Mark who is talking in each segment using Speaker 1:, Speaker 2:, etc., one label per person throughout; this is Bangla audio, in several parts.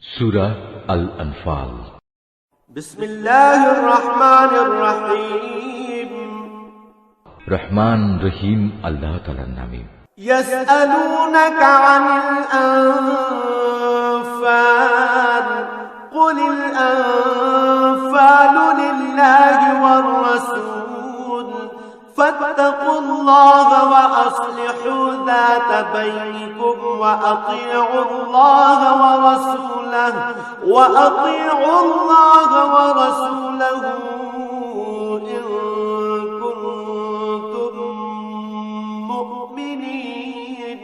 Speaker 1: সূরা আল আনফাল।
Speaker 2: বিসমিল্লাহির রহমানির রহিম।
Speaker 1: রহমান রহিম আল্লাহ তাআলার নামে।
Speaker 2: ইয়াসআলুনাকা আনিল আনফাল কুলিল আনফালু লিল্লাহি ওয়ার রাসূল ফাত্তাকুল্লাহা ওয়া আসলিহু যাতা বাইনিকুম ওয়া আতিউল্লাহা ওয়া রাসূলাহু ইন কুনতুম মুমিনিন।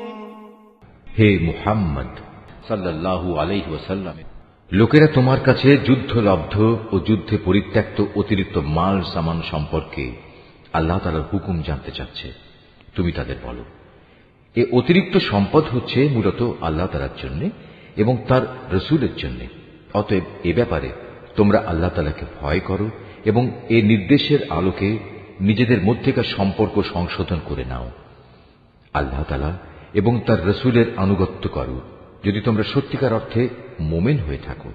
Speaker 1: হে মুহাম্মদ সাল্লাল্লাহু আলাইহি ওয়াসাল্লাম, লোকেরা তোমার কাছে যুদ্ধলব্ধ ও যুদ্ধে পরিত্যক্ত অতিরিক্ত মাল সামান সম্পর্কে আল্লাহ তাআলার হুকুম জানতে চাচ্ছে। তুমি তাদের বলো, এ অতিরিক্ত সম্পদ হচ্ছে মূলত আল্লাহ তাআলার জন্য এবং তার রাসূলের জন্য। অতএব এ ব্যাপারে তোমরা আল্লাহ তাআলাকে ভয় করো এবং এ নির্দেশের আলোকে নিজেদের মধ্যেকার সম্পর্ক সংশোধন করে নাও। আল্লাহ তাআলা এবং তার রাসূলের আনুগত্য করো যদি তোমরা সত্যিকার অর্থে মুমিন হয়ে থাকো।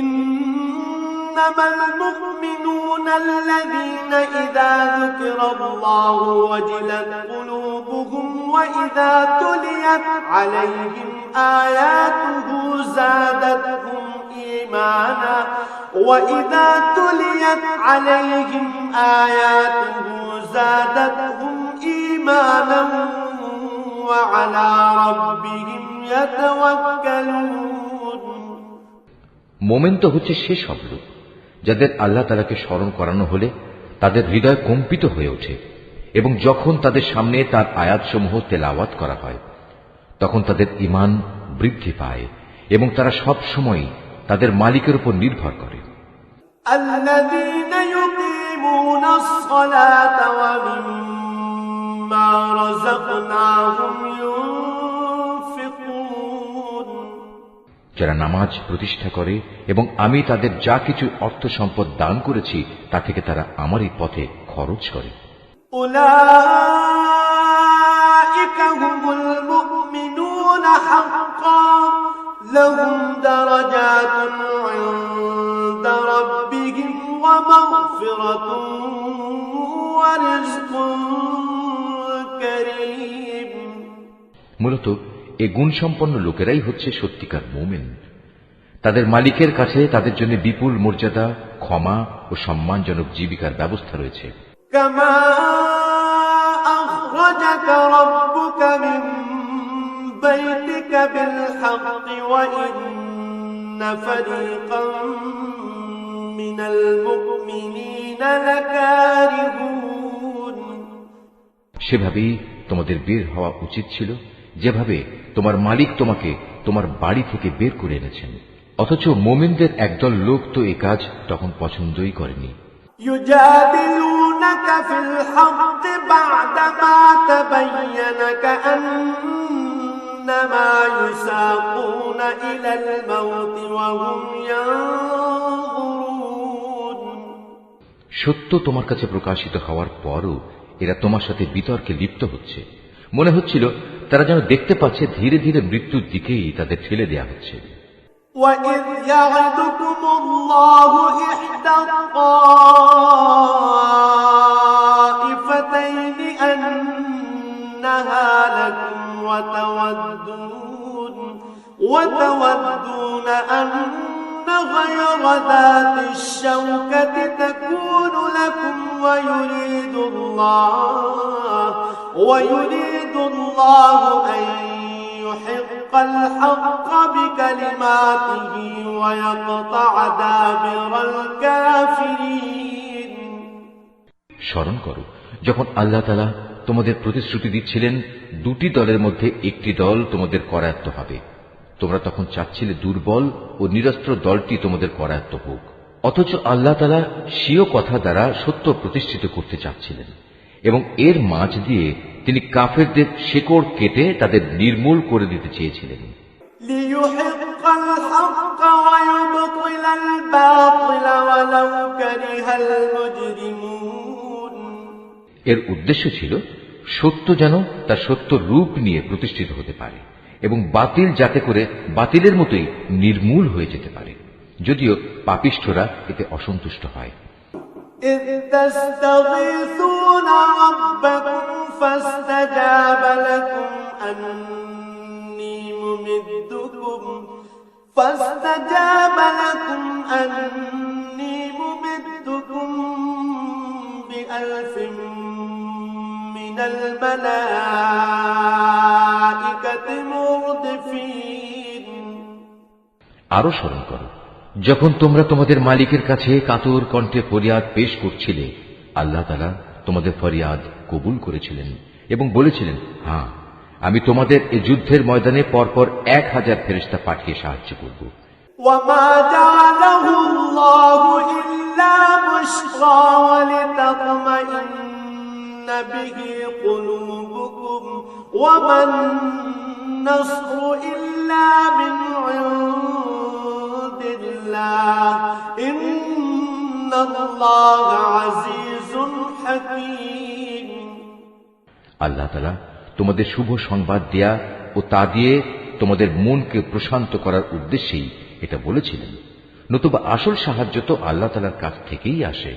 Speaker 2: ইন্নামাল মুমিনুনা আল্লাযীনা ইযা যুকিরাল্লাহু ওয়াজিলাত কুলুবুহুম ওয়া ইযা তুলিয়াত আলাইহিম আয়াতুহু যাদাতহুম ঈমানা ওয়া ইযা তুলিয়াত আলাইহিম আয়াতুহু যাদাতহুম ঈমানান ওয়া আলা রাব্বিহিম ইয়াতাওয়াক্কালুন।
Speaker 1: মোমেন তো হচ্ছে সে সব লোক যাদের আল্লাহ তাআলাকে স্মরণ করানো হলে তাদের হৃদয় কম্পিত হয়ে ওঠে এবং যখন তাদের সামনে তার আয়াতসমূহ তেলাওয়াত করা হয় তখন তাদের ঈমান বৃদ্ধি পায় এবং তারা সব সময় তাদের মালিকের উপর নির্ভর করে।
Speaker 2: আল্লাযীনা ইউকিমুনাস সালাতা ওয়া মিম্মা রাযাকনাহুম ইউনফিকুন।
Speaker 1: যারা নামাজ প্রতিষ্ঠা করে এবং আমি তাদের যা কিছু অর্থ সম্পদ দান করেছি তা থেকে তারা আমারই পথে খরচ করে।
Speaker 2: উলাইকা হুমুল মুমিনুনা হাক্কান লাহুম দারাজাতুন ইনদা রাব্বিহিম ওয়া মাগফিরাতুন ওয়া রিজকুন কারীম।
Speaker 1: মূলত এ গুণসম্পন্ন লোকেরাই হচ্ছে সত্যিকার মুমিন। তাদের মালিকের কাছে তাদের জন্য বিপুল মর্যাদা, ক্ষমা ও সম্মানজনক জীবিকার ব্যবস্থা রয়েছে।
Speaker 2: কামা আখরাজাকা রাব্বুকা মিন বাইতিকা বিল হাক্কি ওয়া ইন্না ফারীকাম মিনাল মুমিনিনা লাকারিহুন।
Speaker 1: সেভাবেই তোমাদের বের হওয়া উচিত ছিল যেভাবে তোমার মালিক তোমাকে তোমার বাড়ি থেকে বের করে এনেছেন। অথচ মুমিনদের একদল লোক তো এ কাজ তখন পছন্দই করেনি।
Speaker 2: ইউজাদিলুনাকা ফিল হাক্কি বা'দামা তাবায়্যানা কাআন্নামা ইউসাকুনা ইলাল মাউতি ওয়া হুম ইয়ানজুরুন।
Speaker 1: সত্য তোমার কাছে প্রকাশিত হওয়ার পরও এরা তোমার সাথে বিতর্কে লিপ্ত হচ্ছে। মনে হচ্ছিল তারা যেন দেখতে পাচ্ছে ধীরে ধীরে মৃত্যুর দিকেই তাদের ঠেলে দেয়া হচ্ছে।
Speaker 2: وَإِذْ يَعِدُكُمُ اللَّهُ إِحْدَى الطَّائِفَتَيْنِ أَنَّهَا لَكُمْ وَتَوَدُّونَ أَنَّ غَيْرَ ذَاتِ الشَّوْكَةِ تَكُونُ لَكُمْ وَيُرِيدُ اللَّهُ أَن يُحِقَّ الْحَقَّ بِكَلِمَاتِهِ وَيَقْطَعَ دَابِرَ الْكَافِرِينَ।
Speaker 1: স্মরণ করো যখন আল্লাহ তাআলা তোমাদের প্রতিশ্রুতি দিচ্ছিলেন দুটি দলের মধ্যে একটি দল তোমাদের করায়ত্ত হবে। তোমরা তখন চাচ্ছিলে দুর্বল ও নিরস্ত্র দলটি তোমাদের করায়ত্ত হোক। অথচ আল্লাহ তাআলা স্বীয় কথা দ্বারা সত্য প্রতিষ্ঠিত করতে চাচ্ছিলেন এবং এর মাঝ দিয়ে তিনি কাফেরদের শেকড় কেটে তাদের নির্মূল করে দিতে চেয়েছিলেন।
Speaker 2: লিইউহিক্কাল হাক্কা ওয়া ইউবতিলাল বাতিলা ওয়ালাউ কারিহাল মুজরিমুন।
Speaker 1: এর উদ্দেশ্য ছিল সত্য যেন তার সত্য রূপ নিয়ে প্রতিষ্ঠিত হতে পারে এবং বাতিল যাতে করে বাতিলের মতোই নির্মূল হয়ে যেতে পারে, যদিও পাপিষ্ঠরা এতে অসন্তুষ্ট হয়।
Speaker 2: إذ تستغيثون ربكم فاستجاب لكم أني ممدكم بألف من الملائكة مردفين।
Speaker 1: আরো স্মরণ করো, যখন তোমরা তোমাদের মালিকের কাছে কাতর কণ্ঠে ফরিয়াদ পেশ করছিলে, আল্লাহ তাআলা তোমাদের ফরিয়াদ কবুল করেছিলেন এবং বলেছিলেন, হ্যাঁ, আমি তোমাদের এই যুদ্ধের ময়দানে পরপর 1000 ফেরেশতা পাঠিয়ে সাহায্য করব।
Speaker 2: وما جعله الله إلا بشرى ولتطمئن به قلوبكم وما النصر إلا من عند الله إن الله عزيز حكيم।
Speaker 1: আল্লাহ তাআলা তোমাদের শুভ সংবাদ দেয়া ও তা দিয়ে তোমাদের মনকে প্রশান্ত করার উদ্দেশ্যেই এটা বলেছিলেন, নতুবা আসল সাহায্য তো আল্লাহ তাআলার কাছ থেকেই আসে।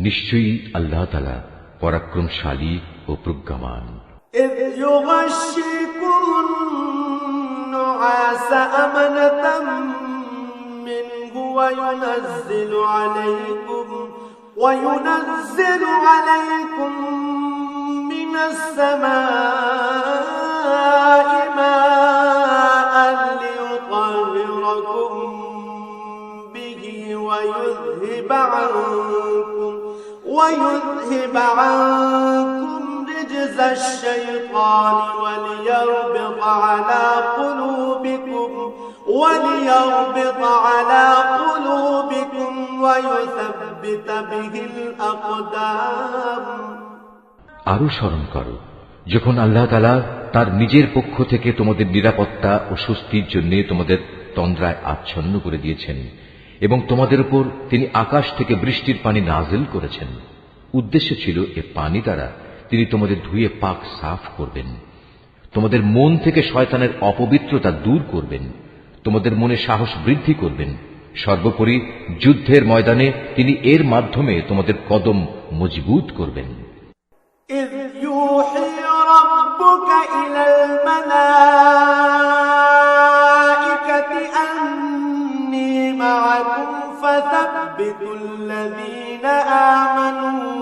Speaker 1: নিশ্চয়ই আল্লাহ তাআলা পরাক্রমশালী ও প্রজ্ঞামান।
Speaker 2: إذ يغشيكم النعاس أمنة منه وينزل عليكم من السماء ماء ليطهركم به ويذهب عنكم رجز الشيطان وليربط على قلوبكم ويثبت به الأقدام।
Speaker 1: আরো স্মরণ করো, যখন আল্লাহ তাআলা তার নিজের পক্ষ থেকে তোমাদের নিরাপত্তা ও স্বস্তির জন্য তোমাদের তন্দ্রায় আচ্ছন্ন করে দিয়েছেন এবং তোমাদের উপর তিনি আকাশ থেকে বৃষ্টির পানি নাজিল করেছেন। উদ্দেশ্য ছিল এ পানি দ্বারা তিনি তোমাদের ধুয়ে পাক সাফ করবেন, তোমাদের মন থেকে শয়তানের অপবিত্রতা দূর করবেন, তোমাদের মনে সাহস বৃদ্ধি করবেন। সর্বোপরি যুদ্ধের ময়দানে তিনি এর মাধ্যমে তোমাদের কদম মজবুত করবেন।
Speaker 2: إذ يوحي ربك إلى الملائكة أني معكم فثبتوا الذين آمنوا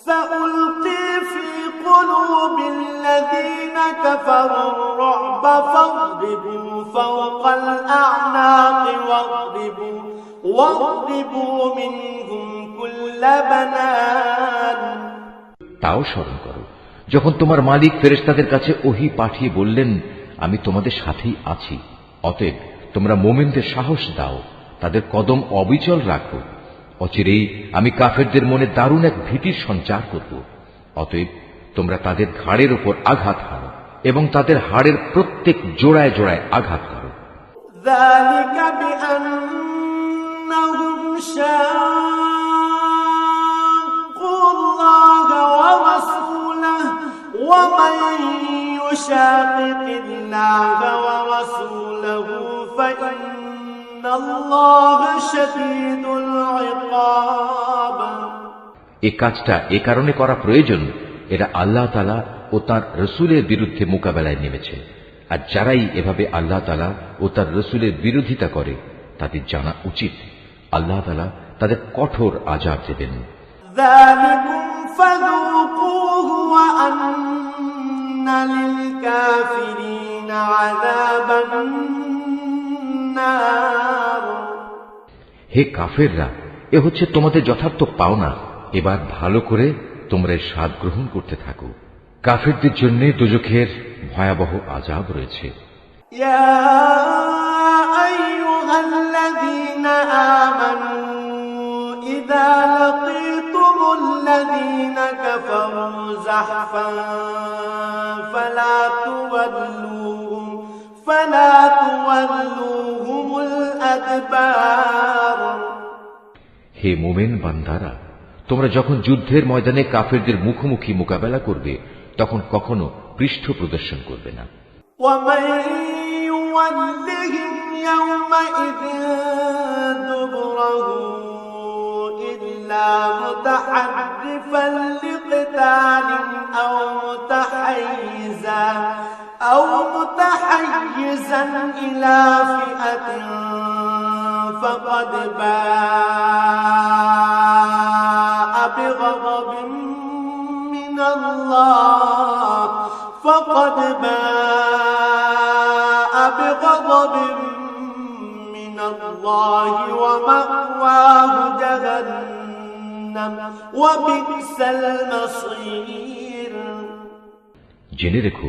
Speaker 2: سألقي في قلوب الذين كفروا الرعب فاضربوا فوق الأعناق واضربوا منهم كل بنان।
Speaker 1: তাও স্মরণ করো, যখন তোমার মালিক ফেরেশতাদের কাছে ওহী পাঠিয়ে বললেন, আমি তোমাদের সাথেই আছি, অতএব তোমরা মুমিনদের সাহস দাও, তাদের কদম অবিচল রাখো। অচিরেই আমি কাফেরদের মনে দারুণ এক ভীতির সঞ্চার করব। অতএব তোমরা তাদের ঘাড়ের উপর আঘাত হানো এবং তাদের হাড়ের প্রত্যেক জোড়ায় জোড়ায় আঘাত করো।
Speaker 2: ذلك بأنهم شاقوا الله ورسوله ومن يشاقق الله ورسوله فإن الله شديد العقاب।
Speaker 1: এই কাজটা এ কারণে করা প্রয়োজন, এরা আল্লাহ তাআলা ও তার রসুলের বিরুদ্ধে মোকাবেলায় নেমেছে, আর যারাই এভাবে আল্লাহ তাআলা ও তার রসুলের বিরোধিতা করে তাদের জানা উচিত আল্লাহ তাআলা তাদের কঠোর আযাব দেবেন।
Speaker 2: ذلكم فذوقوه وأن للكافرين عذاب النار।
Speaker 1: হে কাফেররা, এ হচ্ছে তোমাদের যথার্থ পাওনা, এবার ভালো করে তোমরা এর স্বাদ গ্রহণ করতে থাকো। কাফেরদের জন্য দোজখের ভয়াবহ আযাব রয়েছে।
Speaker 2: ইয়া আইয়ুহাল্লাযীনা আমানু ইযা লাকীতুমুল্লাযীনা কাফারু যাহফান ফালা তুওয়াল্লুহুমুল আদবার।
Speaker 1: হে মুমিন বান্দারা, তোমরা যখন যুদ্ধের ময়দানে কাফেরদের মুখোমুখি মোকাবেলা করবে তখন কখনো পৃষ্ঠ প্রদর্শন করবে না।
Speaker 2: ومن يولهم يومئذ دبره إلا متحرفا لقتال أو متحيزا إلى فئة فقد باء بغضب من الله ومأواه جهنم وبئس المصير।
Speaker 1: জেনে রেখো,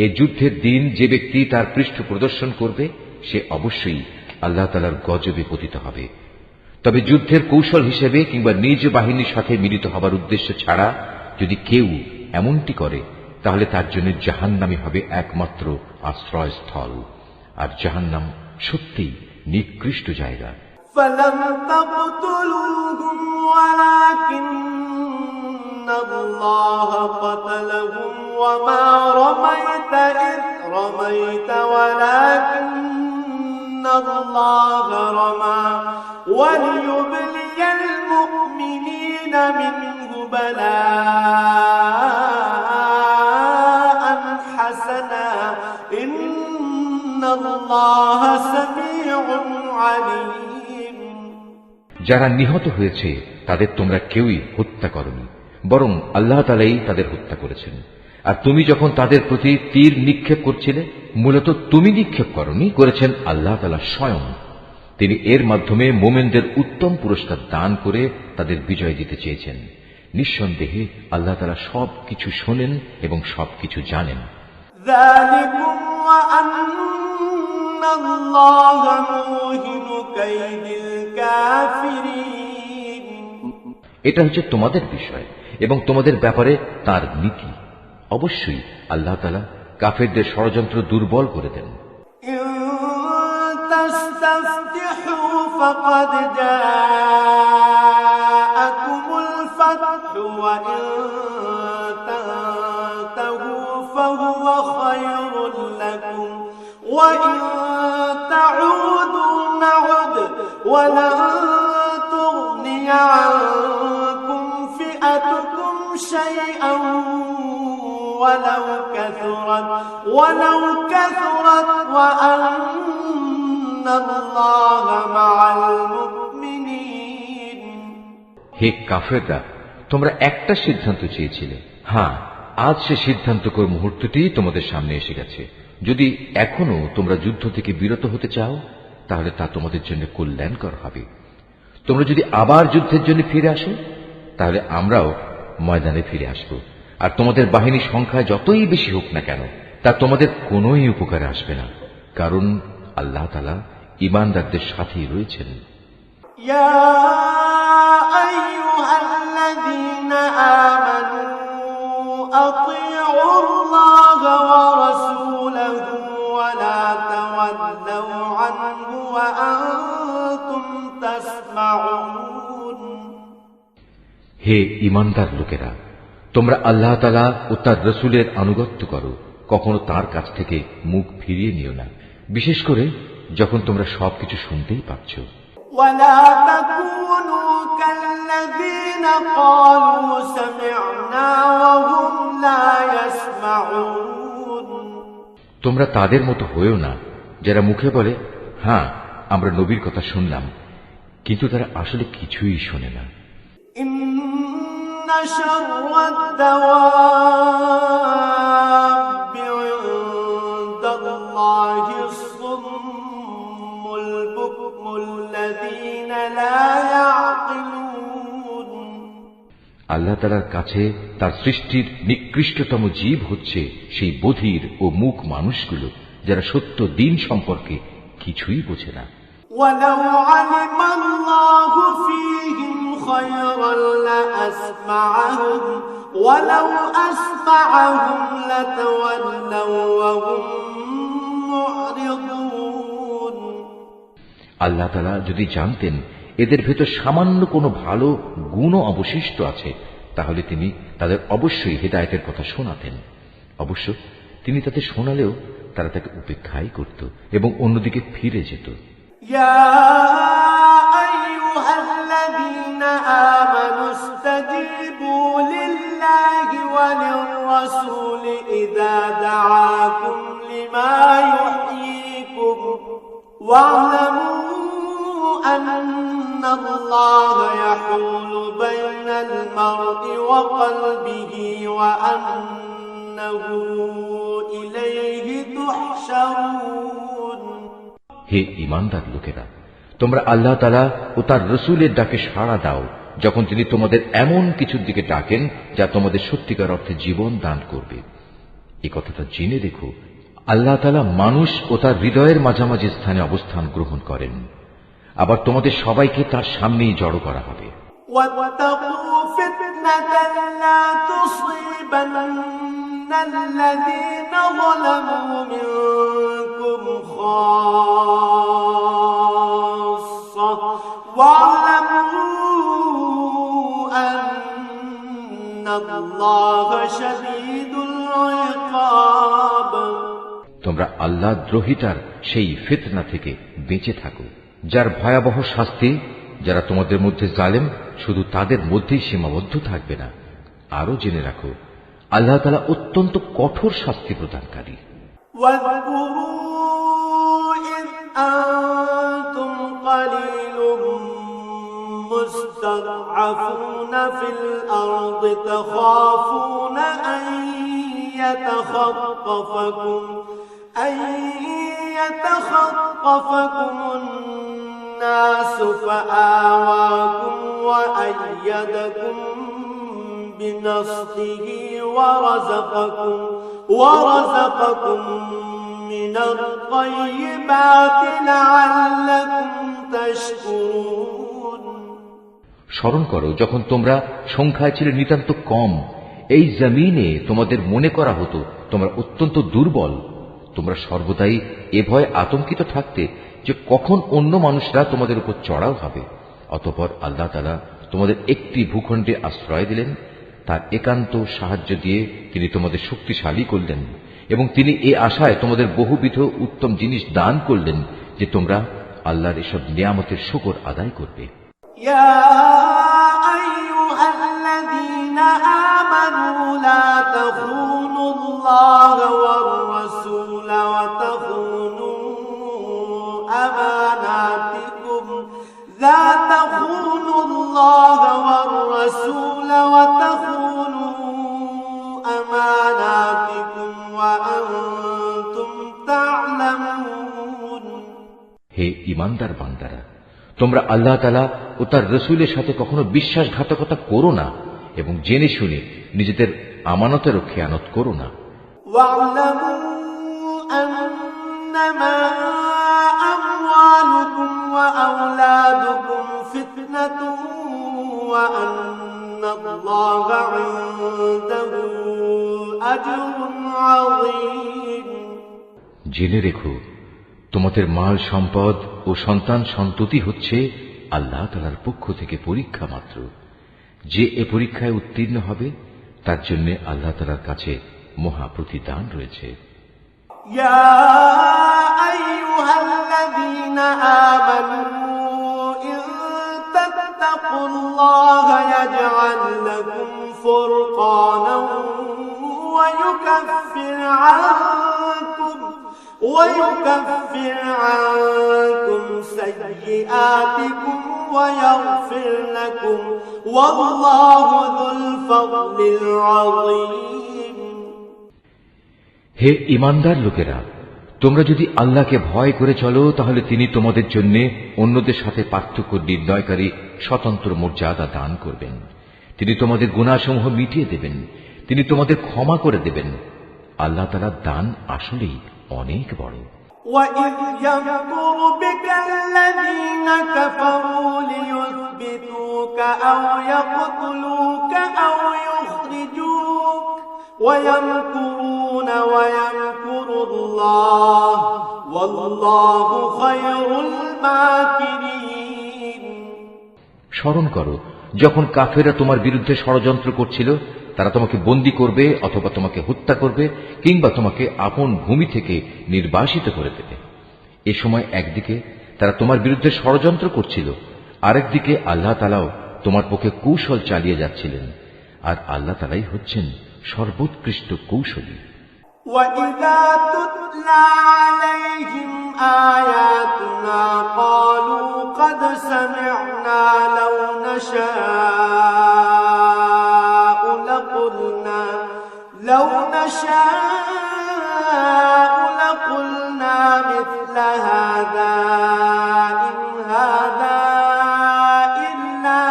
Speaker 1: এই যুদ্ধের দিন যে ব্যক্তি তার পৃষ্ঠ প্রদর্শন করবে সে অবশ্যই আল্লাহ তাআলার গজবে পতিত হবে। তবে যুদ্ধের কৌশল হিসেবে কিংবা নিজ বাহিনীর সাথে মিলিত হবার উদ্দেশ্য ছাড়া যদি কেউ এমনটি করে তাহলে তার জন্য জাহান্নামই হবে একমাত্র আশ্রয়স্থল, আর জাহান্নাম সত্যিই নিকৃষ্ট জায়গা।
Speaker 2: فلم تقتلوهم ولكن الله قتلهم وما رميت إذ رميت ولكن الله رمى وليبلي المؤمنين منه بلاء حسنا إن الله سميع عليم।
Speaker 1: যারা নিহত হয়েছে তাদের তোমরা কেউই হত্যা করনি, বরং আল্লাহ তাআলাই তাদের হত্যা করেছেন। আর তুমি যখন তাদের প্রতি তীর নিক্ষেপ করছিলে, মূলত তুমি নিক্ষেপ করনি, করেছেন আল্লাহ তাআলা স্বয়ং। তিনি এর মাধ্যমে মুমিনদের উত্তম পুরস্কার দান করে তাদের বিজয় দিতে চেয়েছেন। নিঃসন্দেহে আল্লাহ তাআলা সবকিছু শোনেন এবং সবকিছু জানেন।
Speaker 2: ذلكم وأن الله موهن كيد الكافرين।
Speaker 1: এটা হচ্ছে তোমাদের বিষয় এবং তোমাদের ব্যাপারে তার নীতি। অবশ্যই আল্লাহ তাআলা কাফেরদের ষড়যন্ত্র দুর্বল করে দেন।
Speaker 2: إن تستفتحوا فقد جاءكم الفتح وإن تنتهوا فهو خير لكم وإن تعودوا نعد ولن تغني عنكم فئتكم شيئا ولو كثرت وأن الله مع المؤمنين।
Speaker 1: হে কাফেররা, তোমরা একটা সিদ্ধান্ত চেয়েছিলে, হ্যাঁ আজ সে সিদ্ধান্তকর মুহূর্তটি তোমাদের সামনে এসে গেছে। যদি এখনো তোমরা যুদ্ধ থেকে বিরত হতে চাও তাহলে তা তোমাদের জন্য কল্যাণকর হবে। তোমরা যদি আবার যুদ্ধের জন্য ফিরে আসো তাহলে আমরাও ময়দানে ফিরে আসব, আর তোমাদের বাহিনী সংখ্যা যতই বেশি হোক না কেন তা তোমাদের কোনোই উপকারে আসবে না, কারণ আল্লাহ তাআলা ঈমানদারদের সাথেই রয়েছেন।
Speaker 2: ইয়া আইয়ুহাল্লাযীনা আমানু আতিউল্লাহ ওয়া রাসূলাহু ওয়া লা তাওয়াল্লাউ আনহু ওয়া আনতুম তাসমাউন।
Speaker 1: হে ঈমানদার লোকেরা, তোমরা আল্লাহ তাআলা ও তার রাসূলের আনুগত্য করো, কখনো তার কাছ থেকে মুখ ফিরিয়ে নিও না, বিশেষ করে যখন তোমরা সবকিছু শুনতেই পাচ্ছ।
Speaker 2: ولا تكونوا كالذين قالوا سمعنا وهم لا يسمعون।
Speaker 1: তোমরা তাদের মতো হয়েও না যারা মুখে বলে হ্যাঁ আমরা নবীর কথা শুনলাম, কিন্তু তারা আসলে কিছুই শোনে না।
Speaker 2: إن شر الدواب عند الله الصم البكم الذين لا يعقلون।
Speaker 1: আল্লাহ তাআলার কাছে তার সৃষ্টির নিকৃষ্টতম জীব হচ্ছে সেই বধির ও মূক মানুষগুলো যারা সত্য দিন সম্পর্কে কিছুই বোঝে না।
Speaker 2: ولو علم الله فيهم خيرا لأسمعهم ولو أسمعهم لتولوا وهم معرضون।
Speaker 1: আল্লাহ তাআলা যদি জানতেন এদের ভেতর সামান্য কোনো ভালো গুণও অবশিষ্ট আছে তাহলে তিনি তাদের অবশ্যই হিদায়াতের কথা শোনাতেন। অবশ্য তিনি তাদের শোনালেও তারা তাকে উপেক্ষাই করত এবং অন্যদিকে ফিরে যেত।
Speaker 2: يا أيها الذين آمنوا استجيبوا لله وللرسول إذا دعاكم لما يحييكم واعلموا أن الله يحول بين المرء وقلبه وأنه إليه تحشرون।
Speaker 1: হে ঈমানদার লোকেরা, তোমরা আল্লাহ তাআলা ও তার রাসূলের ডাকে সাড়া দাও যখন তিনি তোমাদের এমন কিছুর দিকে ডাকেন যা তোমাদের সত্যিকার অর্থে জীবন দান করবে। এই কথাটা জেনে দেখো, আল্লাহ তাআলা মানুষ ও তার হৃদয়ের মাঝামাঝি স্থানে অবস্থান গ্রহণ করেন। আবার তোমাদের সবাইকে তার সামনেই জড়ো করা হবে।
Speaker 2: واتقوا فتنة لا تصيبن الذين ظلموا منكم خاصة واعلموا أن الله شديد العقاب।
Speaker 1: তোমরা আল্লাহ দ্রোহিতার সেই ফিতনা থেকে বেঁচে থাকো, যার ভয়াবহ শাস্তি যারা তোমাদের মধ্যে জালেম শুধু তাদের মধ্যেই সীমাবদ্ধ থাকবে না। আরো জেনে রাখো, আল্লাহ তাআলা অত্যন্ত কঠোর শাস্তি প্রদানকারী।
Speaker 2: واذكروا إذ أنتم قليل مستضعفون في الأرض تخافون أن يتخطفكم الناس فآواكم وأيدكم بنصره ورزقكم من الطيبات لعلكم تشكرون।
Speaker 1: স্মরণ করো যখন তোমরা সংখ্যায় ছিলে নিতান্ত কম, এই জমিনে তোমাদের মনে করা হতো তোমরা অত্যন্ত দুর্বল। তোমরা সর্বদাই এ ভয়ে আতঙ্কিত থাকতে যে কখন অন্য মানুষরা তোমাদের উপর চড়াও হবে। অতঃপর আল্লাহ তাআলা তোমাদের একটি ভূখণ্ডে আশ্রয় দিলেন, তার একান্ত সাহায্য দিয়ে তিনি তোমাদের শক্তিশালী করলেন এবং তিনি এ আশায় তোমাদের বহুবিধ উত্তম জিনিস দান করলেন যে তোমরা আল্লাহর এসব নিয়ামতের শুকর আদায় করবে।
Speaker 2: يا أيها الذين آمنوا لا تخونوا الله والرسول وتخونوا أماناتكم وأنتم تعلمون।
Speaker 1: হে ঈমানদার বান্দারা, তোমরা আল্লাহ তাআলা ও তার রাসূলের সাথে কখনো বিশ্বাসঘাতকতা করো না এবং জেনে শুনে নিজেদের আমানতের খেয়ানত করো না।
Speaker 2: واعلموا أنما أموالكم وأولادكم فتنة وأن الله عنده أجر عظيم।
Speaker 1: জেনে রেখো, তোমাদের মাল সম্পদ ও সন্তান সন্ততি হচ্ছে আল্লাহ তাআলার পক্ষ থেকে পরীক্ষা মাত্র। যে এ পরীক্ষায় উত্তীর্ণ হবে তার জন্য আল্লাহ তাআলার কাছে মহা প্রতিদান রয়েছে।
Speaker 2: يا أيها الذين آمنوا إن تتقوا الله يجعل لكم فرقانا ويكفر عنكم سيئاتكم ويغفر لكم والله ذو الفضل العظيم।
Speaker 1: হে ঈমানদার লোকেরা, তোমরা যদি আল্লাহকে ভয় করে চলো তাহলে তিনি তোমাদের জন্য অন্যদের সাথে পার্থক্য নির্ণয়কারী স্বতন্ত্র মর্যাদা দান করবেন। তিনি তোমাদের গুনাহসমূহ মিটিয়ে দেবেন, তিনি তোমাদের ক্ষমা করে দেবেন। আল্লাহ তাআলার দান আসলেই অনেক বড়।
Speaker 2: وَإِذْ يَمْكُرُ بِكَ الَّذِينَ كَفَرُوا لِيُثْبِتُوكَ أَوْ يَقْتُلُوكَ أَوْ يُخْرِجُوكَ وَيَمْكُرُونَ وَيَمْكُرُ اللَّهُ وَاللَّهُ خَيْرُ الْمَاكِرِينَ।
Speaker 1: স্মরণ করো যখন কাফেররা তোমার বিরুদ্ধে ষড়যন্ত্র করছিল তারা তোমাকে বন্দী করবে অথবা তোমাকে হত্যা করবে কিংবা তোমাকে আপন ভূমি থেকে নির্বাসিত করে দেবে। এ সময় একদিকে তারা তোমার বিরুদ্ধে ষড়যন্ত্র করছিল, আরেকদিকে আল্লাহ তাআলাও তোমার পক্ষে কৌশল চালিয়ে যাচ্ছিলেন, আর আল্লাহ তাআলাই হচ্ছেন সর্বোৎকৃষ্ট কৌশলী।
Speaker 2: وَإِذَا تُتْلَى عَلَيْهِمْ آيَاتُنَا قَالُوا قَدْ سَمِعْنَا لَوْ نَشَاءُ لَقُلْنَا مِثْلَ هَذَا إِنْ هَذَا إِلَّا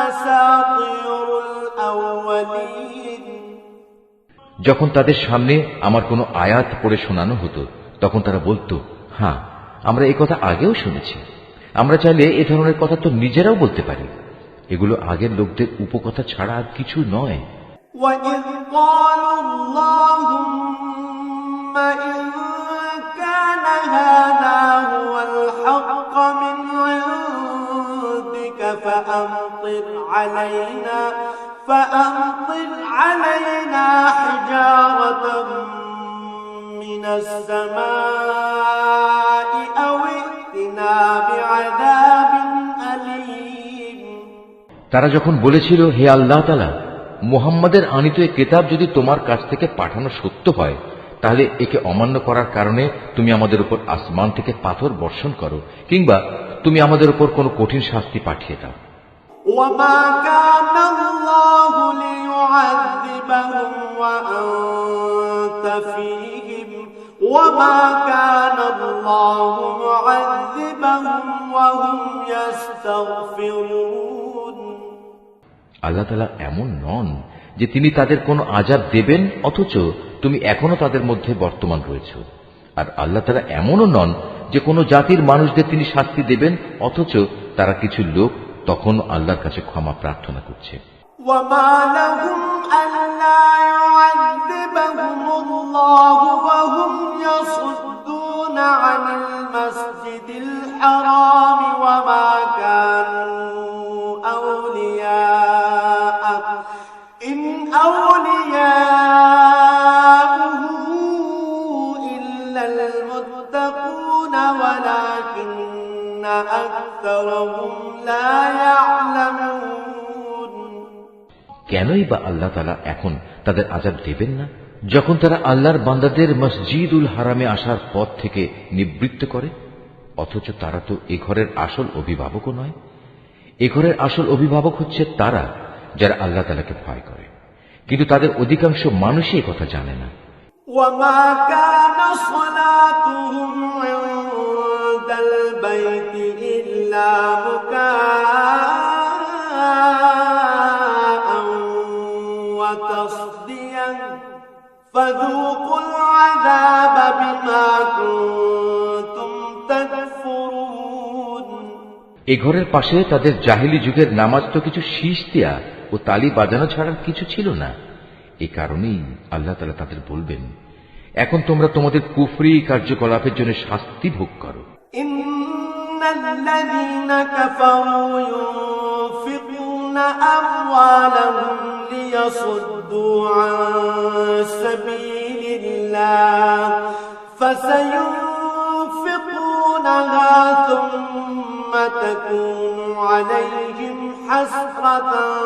Speaker 2: أَسَاطِيرُ الْأَوَّلِينَ।
Speaker 1: যখন তাদের সামনে আমার কোনো আয়াত পড়ে শোনানো হতো তখন তারা বলতো, হ্যাঁ, আমরা এই কথা আগেও শুনেছি, আমরা চাইলে এ ধরনের কথা তো নিজেরাও বলতে পারি। এগুলো আগের লোকদের উপকথা ছাড়া আর কিছু নয়।
Speaker 2: وَإِذْ قَالُوا اللَّهُمَّ إِن كَانَ هَذَا هُوَ الْحَقَّ مِنْ عِندِكَ فَأَمْطِرْ عَلَيْنَا حِجَارَةً مِنَ السَّمَاءِ أَوْ ائْتِنَا بِعَذَابٍ أَلِيمٍ।
Speaker 1: তারা যখন বলেছিল, হে আল্লাহ তাআলা, মুহাম্মাদের আনিত এই কিতাব যদি তোমার কাছ থেকে পাঠানো সত্য হয়, তাহলে একে অমান্য করার কারণে তুমি আমাদের উপর আসমান থেকে পাথর বর্ষণ করো, কিংবা তুমি আমাদের উপর কোনো কঠিন শাস্তি পাঠিয়ে দাও।
Speaker 2: وَمَا كَانَ اللَّهُ لِيُعَذِّبَهُمْ وَأَنْتَ فِيهِمْ وَمَا كَانَ اللَّهُ مُعَذِّبَهُمْ وَهُمْ يَسْتَغْفِرُونَ।
Speaker 1: আল্লাহ তাআলা এমন নন যে তিনি তাদের কোনো আযাব দেবেন অথচ তুমি এখনো তাদের মধ্যে বর্তমান রয়েছো, আর আল্লাহ তাআলা এমনও নন যে কোনো জাতির মানুষদের তিনি শাস্তি দেবেন অথচ তারা কিছু লোক তখন আল্লাহর কাছে ক্ষমা প্রার্থনা করছে।
Speaker 2: وَمَا لَهُمْ أَلَّا يُعَذِّبَهُمُ اللَّهُ وَهُمْ يَصُدُّونَ عَنِ الْمَسْجِدِ الْحَرَامِ وَمَا كَانُوا أَوْلِيَاءَهُ إِنْ أَوْلِيَاؤُهُ إِلَّا الْمُتَّقُونَ وَلَكِنَّ أَكْثَرَهُمْ لَا يَعْلَمُونَ।
Speaker 1: কেনই বা আল্লাহ তাআলা এখন তাদের আযাব দেবেন না, যখন তারা আল্লাহর বান্দাদের মসজিদুল হারামে আসার পথ থেকে নিবৃত্ত করে, অথচ তারা তো এ ঘরের আসল অভিভাবকও নয়। এ ঘরের আসল অভিভাবক হচ্ছে তারা যারা আল্লাহ তাআলাকে ভয় করে, কিন্তু তাদের অধিকাংশ মানুষই এ কথা জানে না।
Speaker 2: وَمَا كَانَ صَلَاتُهُمْ عِندَ الْبَيْتِ إِلَّا مُكَاءً وَتَصْدِيًا فَذُوقُوا الْعَذَابَ بِمَا كُنتُمْ تَكْفُرُونَ।
Speaker 1: এ ঘরের পাশে তাদের জাহিলি যুগের নামাজ তো কিছু শীষ দেয়া ও তালি বাজানো ছাড়ার কিছু ছিল না। এ কারণেই আল্লাহ তাআলা তাদের বলবেন, এখন তোমরা তোমাদের কুফরি কার্যকলাপের জন্য শাস্তি ভোগ করো।
Speaker 2: ইন্নাল্লাযীনা কাফারু ইউনফিকুনা আমওয়ালাহুম লিয়াসুদ্দু আন সাবিলিল্লাহ ফাসায়ুনফিকুনাহা থুম্মা তাকুনু আলাইহিম হাসরাতান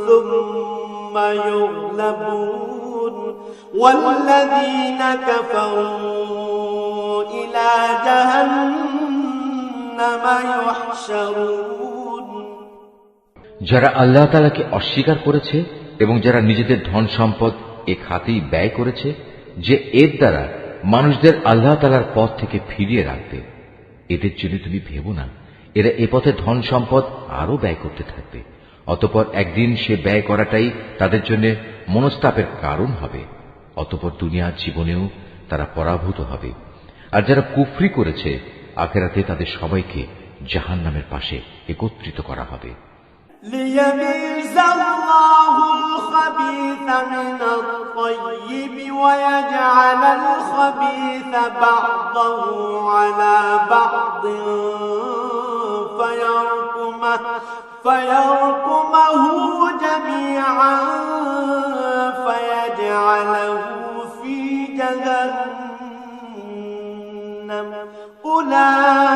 Speaker 2: থুম্মা يغلبون والذين كفروا إلى جهنم يحشرون।
Speaker 1: যারা আল্লাহ তাআলাকে অস্বীকার করেছে এবং যারা নিজেদের ধন সম্পদ এ খাতেই ব্যয় করেছে, যে এর দ্বারা মানুষদের আল্লাহ তাআলার পথ থেকে ফিরিয়ে রাখবে, এদের জন্য তুমি ভেবো না এরা এ পথে ধন সম্পদ আরো ব্যয় করতে থাকবে, অতঃপর একদিন সে ব্যয় করাটাই তাদের জন্য মনস্তাপের কারণ হবে, অতঃপর দুনিয়ার জীবনেও তারা পরাভূত হবে। আর যারা কুফরি করেছে, আখিরাতে তাদের সবাইকে জাহান্নামের পাশে একত্রিত করা হবে।
Speaker 2: ليميز الله الخبيث من الطيب ويجعل الخبيث بعضه على بعض فيركمه جميعا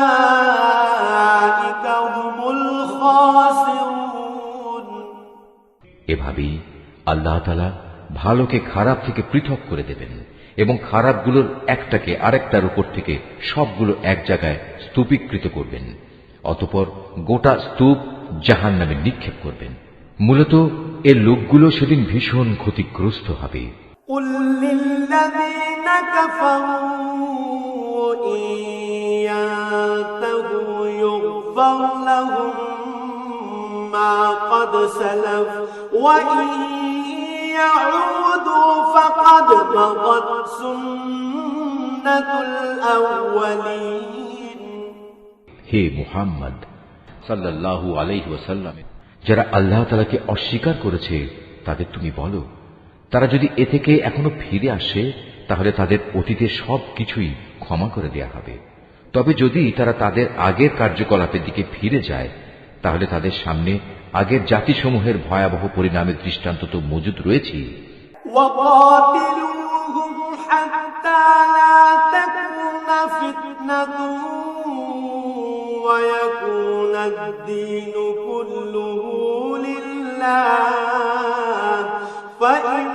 Speaker 2: أولئك هم الخاسرون
Speaker 1: এভাবেই আল্লাহ তাআলা ভালোকে খারাপ থেকে পৃথক করে দেবেন এবং খারাপগুলোর একটাকে আরেকটার উপর থেকে সবগুলো এক জায়গায় স্তূপীকৃত করবেন। অতঃপর গোটা স্তূপ জাহান্নামে নিক্ষেপ করবেন। মূলত এর লোকগুলো সেদিন ভীষণ ক্ষতিগ্রস্ত হবে।
Speaker 2: قل للذين كفروا إن ينتهوا يغفر لهم ما قد سلف وإن يعودوا فقد مضت سنة الأولين
Speaker 1: হে মুহাম্মদ সাল্লাল্লাহু আলাইহি ওয়াসাল্লাম, যারা আল্লাহ তাআলাকে অস্বীকার করেছে তাদের তুমি বলো, তারা যদি এ থেকে এখনো ফিরে আসে তাহলে তাদের অতীতের সব কিছুই ক্ষমা করে দেয়া হবে। তবে যদি তারা তাদের আগের কার্যকলাপের দিকে ফিরে যায় তাহলে তাদের সামনে আগের জাতিসমূহের ভয়াবহ পরিণামের দৃষ্টান্ত তো মজুদ রয়েছে।
Speaker 2: وقاتلوهم حتى لا تكون فتنة ويكون الدين كله لله فإن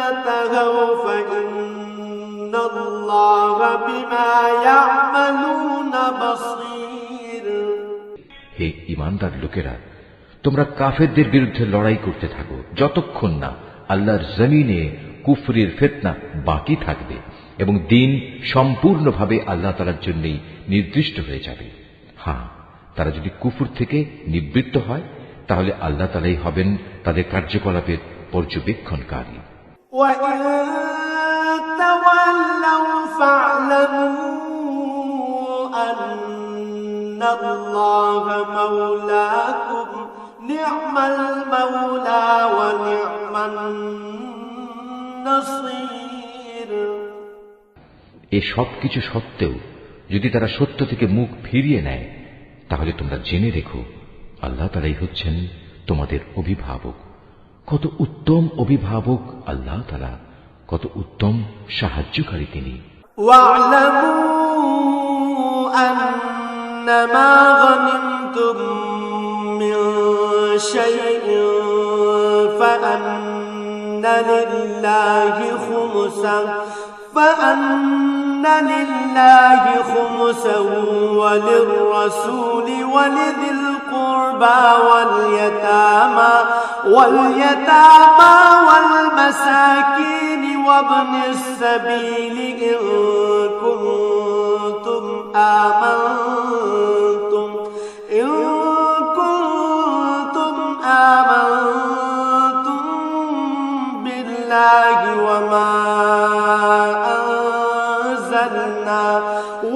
Speaker 2: انتهوا فإن الله بما يعملون بصير
Speaker 1: হে ঈমানদার লোকেরা, তোমরা কাফেরদের বিরুদ্ধে লড়াই করতে থাকো যতক্ষণ না আল্লাহর জমিনে কুফরির ফিতনা বাকি থাকবে এবং দ্বীন সম্পূর্ণভাবে আল্লাহ তাআলার জন্যই নির্দিষ্ট হয়ে যাবে। হ্যাঁ, তারা যদি কুফর থেকে নিবৃত্ত হয় তাহলে আল্লাহ তাআলাই হবেন তাদের কার্যকলাপের পর্যবেক্ষণকারী।
Speaker 2: وَإِن تَوَلَّوْا فَاعْلَمُوا أَنَّ اللَّهَ مَوْلَاكُمْ نِعْمَ الْمَوْلَى وَنِعْمَ النَّصِيرُ
Speaker 1: এ সব কিছু সত্ত্বেও যদি তারা সত্য থেকে মুখ ফিরিয়ে নেয় তাহলে তোমরা জেনে রেখো আল্লাহ তাআলাই হচ্ছেন তোমাদের অভিভাবক। কত উত্তম অভিভাবক আল্লাহ তাআলা, কত উত্তম সাহায্যকারী তিনি।
Speaker 2: وَاعْلَمُوا أَنَّمَا غَنِمْتُم مِّن شَيْءٍ فَأَنَّ لِلَّهِ خُمُسَهُ وَلِلرَّسُولِ وَلِذِي الْقُرْبَى وَالْيَتَامَى وَالْمَسَاكِينِ وَابْنِ السَّبِيلِ إِن كُنتُمْ آمنتم بِاللَّهِ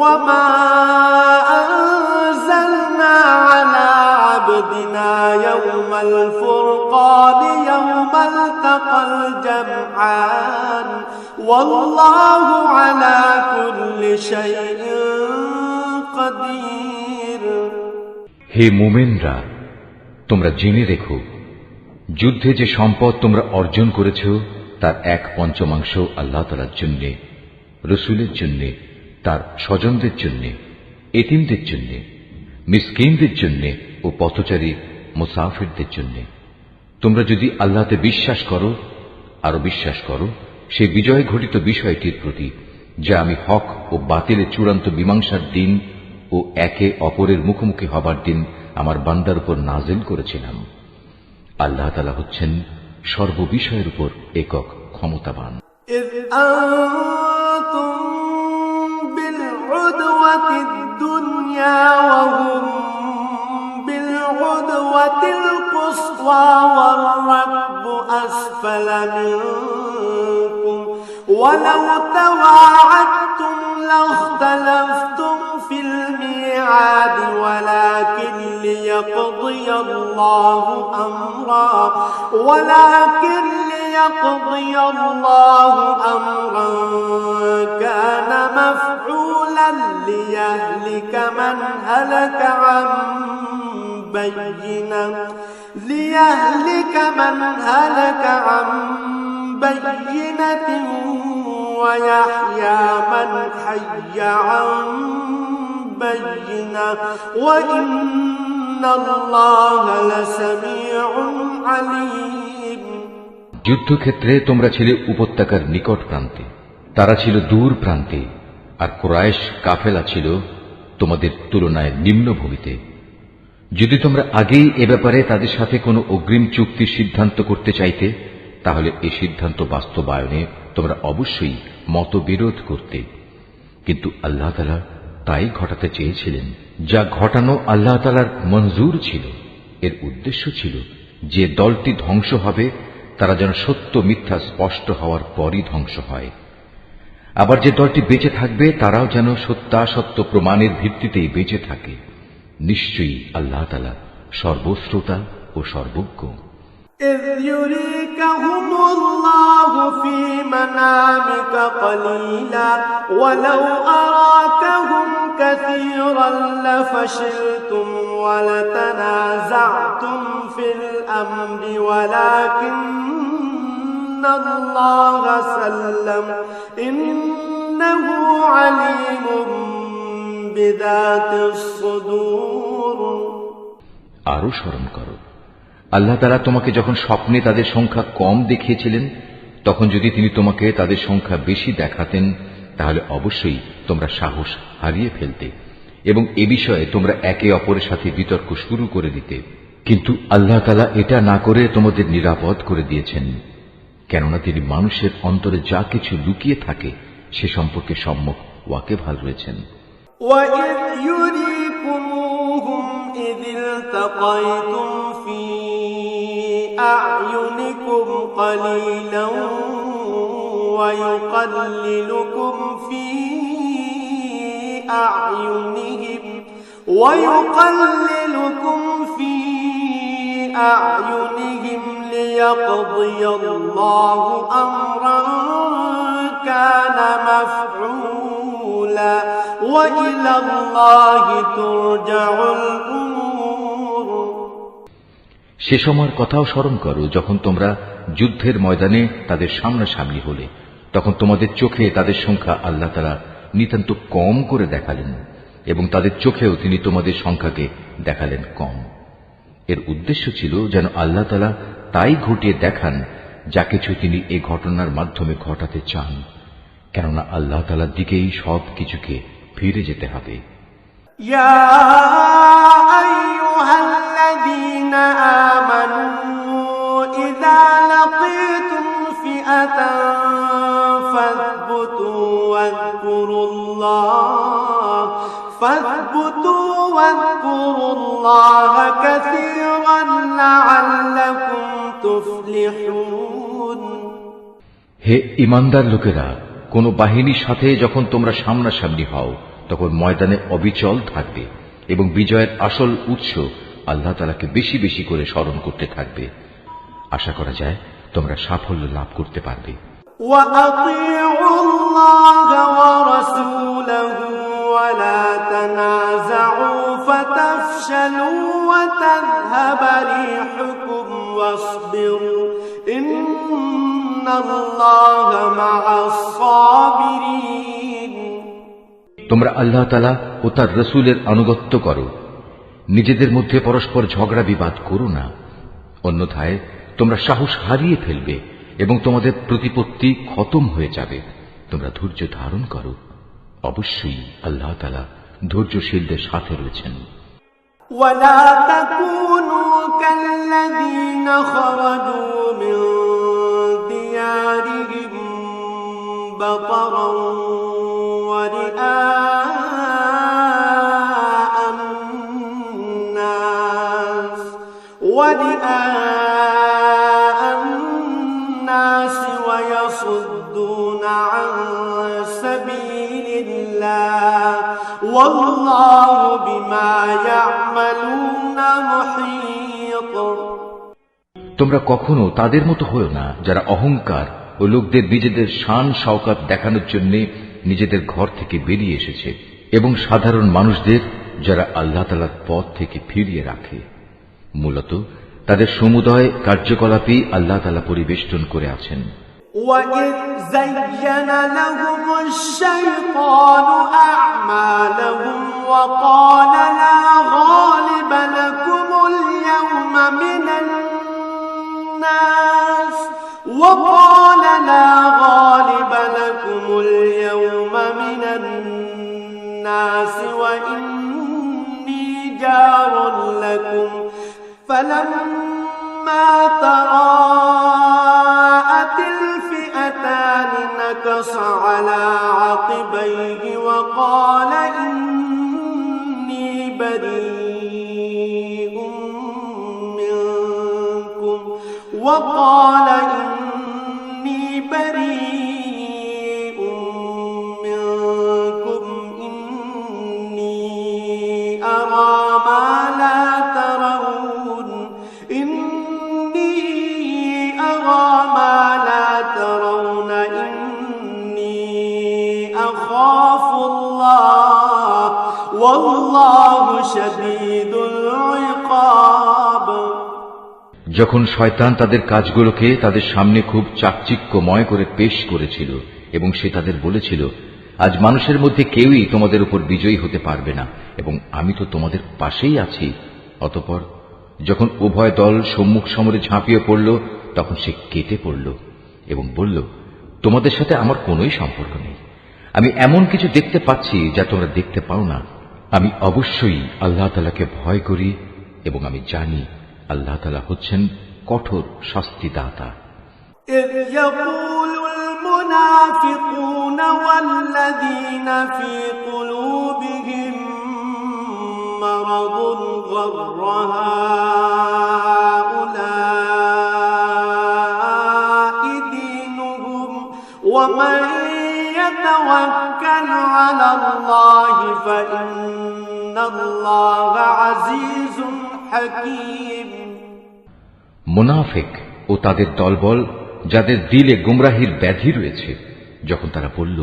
Speaker 2: وما أنزلنا على عبدنا يوم الفرقان يوم التقى الجمعان والله على كل شيء قدير
Speaker 1: হে মুমিনরা, তোমরা জেনে রেখো যুদ্ধে যে সম্পদ তোমরা অর্জন করেছ তার 1/5 আল্লাহ তাআলার জন্য, রাসূলের জন্য, তার স্বজনদের জন্য, এতিমদের জন্য, মিসকিনদের জন্য ও পথচারী মুসাফিরদের জন্য। তোমরা যদি আল্লাহতে বিশ্বাস করো, আরো বিশ্বাস করো সেই বিজয় ঘটিত বিষয়টির প্রতি যা আমি হক ও বাতিলের চূড়ান্ত মীমাংসার দিন ও একে অপরের মুখোমুখি হবার দিন আমার বান্দার উপর নাজিল করেছিলাম। আল্লাহ তাআলা হচ্ছেন সর্ববিষয়ের উপর একক ক্ষমতাবান।
Speaker 2: بالعدوة الدنيا وهم بالعدوة القصوى والركب أسفل منكم ولو تواعدتم لاختلفتم في الميعاد ولكن ليقضي الله أمرا كان مفعولا ليهلك من هلك عن بينة ويحيى من حي عن بينة وإن الله لسميع عليم
Speaker 1: যুদ্ধক্ষেত্রে তোমরা ছিলে উপত্যকার নিকট প্রান্তে, তারা ছিল দূর প্রান্তে, আর কুরাইশ কাফেলা ছিল তোমাদের তুলনায় নিম্নভূমিতে। যদি তোমরা আগেই এ ব্যাপারে তাদের সাথে কোনো অগ্রিম চুক্তির সিদ্ধান্ত করতে চাইতে, তাহলে এই সিদ্ধান্ত বাস্তবায়নে তোমরা অবশ্যই মতবিরোধ করতে। কিন্তু আল্লাহ তাআলা তাই ঘটাতে চেয়েছিলেন যা ঘটানো আল্লাহ তাআলার মঞ্জুর ছিল। এর উদ্দেশ্য ছিল যে দলটি ধ্বংস হবে তারা যেন সত্য মিথ্যা স্পষ্ট হওয়ার পরই ধ্বংস হয়, আবার যে দলটি বেঁচে থাকবে তারাও যেন সত্যাসত্য প্রমাণের ভিত্তিতেই বেঁচে থাকে। নিশ্চয়ই আল্লাহ তাআলা সর্বশ্রোতা ও সর্বজ্ঞ।
Speaker 2: إذ يريكهم الله في منامك قليلا ولو أراكهم كثيرا لفشلتم ولتنازعتم في الأمر ولكن الله سلم إنه عليم بذات الصدور
Speaker 1: আরো স্মরণ করো, আল্লাহ তাআলা তোমাকে যখন স্বপ্নে তাদের সংখ্যা কম দেখিয়েছিলেন, তখন যদি তিনি তোমাকে তাদের সংখ্যা বেশি দেখাতেন তাহলে অবশ্যই তোমরা সাহস হারিয়ে ফেলতে এবং এ বিষয়ে তোমরা একে অপরের সাথে বিতর্ক শুরু করে দিতে। কিন্তু আল্লাহ তাআলা এটা না করে তোমাদের নিরাপদ করে দিয়েছেন, কেননা তিনি মানুষের অন্তরে যা কিছু লুকিয়ে থাকে সে সম্পর্কে সম্যক ওয়াকিবহাল রয়েছেন।
Speaker 2: وَإِذْ يُرِيكُمُوهُمْ إِذِ الْتَقَيْتُمْ فِي أَعْيُنِكُمْ قَلِيلًا وَيُقَلِّلُكُمْ فِي أَعْيُنِهِمْ لِيَقْضِيَ اللَّهُ أَمْرًا كَانَ مَفْعُولًا وَإِلَى اللَّهِ تُرْجَعُ الْأُمُورُ
Speaker 1: সে সময়ের কথাও স্মরণ করো যখন তোমরা যুদ্ধের ময়দানে তাদের সামনাসামনি হলে, তখন তোমাদের চোখে তাদের সংখ্যা আল্লাহ তাআলা নিতান্ত কম করে দেখালেন এবং তাদের চোখেও তিনি তোমাদের সংখ্যাকে দেখালেন কম। এর উদ্দেশ্য ছিল যেন আল্লাহ তাআলা তাই ঘটিয়ে দেখান যা কিছু তিনি এই ঘটনার মাধ্যমে ঘটাতে চান, কেননা আল্লাহ তাআলার দিকেই সব কিছুকে ফিরে যেতে হবে।
Speaker 2: يا أيها الذين آمنوا إذا لقيتم فئة فاثبتوا واذكروا الله كثيرا لعلكم تفلحون
Speaker 1: হে ঈমানদার লোকেরা, কোন বাহিনীর সাথে যখন তোমরা সামনাসামনি হও তখন ময়দানে অবিচল থাকবে এবং বিজয়ের আসল উৎস আল্লাহ তাআলাকে বেশি বেশি করে স্মরণ করতে থাকবে। আশা করা যায় তোমরা সাফল্য লাভ করতে পারবে।
Speaker 2: وَأَطِيعُوا اللَّهَ وَرَسُولَهُ وَلَا تَنَازَعُوا فَتَفْشَلُوا وَتَذْهَبَ رِيحُكُمْ وَاصْبِرُوا إِنَّ اللَّهَ مَعَ الصَّابِرِينَ
Speaker 1: তোমরা আল্লাহ তাআলা ও তার রাসূলের আনুগত্য করো, নিজেদের মধ্যে পরস্পর ঝগড়া বিবাদ করো না, অন্যথায় তোমরা সাহস হারিয়ে ফেলবে এবং তোমাদের প্রতিপত্তি খতম হয়ে যাবে। তোমরা ধৈর্য ধারণ করো, অবশ্যই আল্লাহ তাআলা ধৈর্যশীলদের সাথে রয়েছেন।
Speaker 2: ولا تكونوا كالذين خرجوا من ديارهم بطرا ورئاء الناس ويصدون عن سبيل الله والله بما يعملون محيط
Speaker 1: তোমরা কখনো তাদের মতো হও না যারা অহংকার ও লোকদের নিজেদের শান শওকত দেখানোর জন্য নিজেদের ঘর থেকে বেরিয়ে এসেছে এবং সাধারণ মানুষদের যারা আল্লাহ তাআলার পথ থেকে ফিরিয়ে রাখে। মূলত তাদের সমুদয় কার্যকলাপই আল্লাহ তাআলা পরিবেষ্টন করে আছেন।
Speaker 2: وإذ زين لهم الشيطان أعمالهم وقال لا غالب لكم اليوم من الناس وإني جار لكم فلما تراءت الفئتان نكص على عقبيه وقال إني بريء منكم إني أرى ما لا ترون إني أخاف الله والله شديد العقاب।
Speaker 1: যখন শয়তান তাদের কাজগুলোকে তাদের সামনে খুব চাকচিক্যময় করে পেশ করেছিল এবং সে তাদের বলেছিল, আজ মানুষের মধ্যে কেউই তোমাদের উপর বিজয়ী হতে পারবে না এবং আমি তো তোমাদের পাশেই আছি। অতঃপর যখন উভয় দল সম্মুখ সমরে ঝাঁপিয়ে পড়ল তখন সে কেটে পড়ল এবং বলল, তোমাদের সাথে আমার কোনোই সম্পর্ক নেই। আমি এমন কিছু দেখতে পাচ্ছি যা তোমরা দেখতে পাও না। আমি অবশ্যই আল্লাহ তাআলাকে ভয় করি এবং আমি জানি আল্লাহ তাআলা হচ্ছেন কঠোর শাস্তিদাতা।
Speaker 2: إذ يقول المنافقون والذين في قلوبهم مرض غر هؤلاء دينهم ومن يتوكل على الله فإن الله عزيز حكيم।
Speaker 1: মুনাফিক ও তাদের দলবল যাদের দিলে গুমরাহির ব্যাধি রয়েছে, যখন তারা বলল,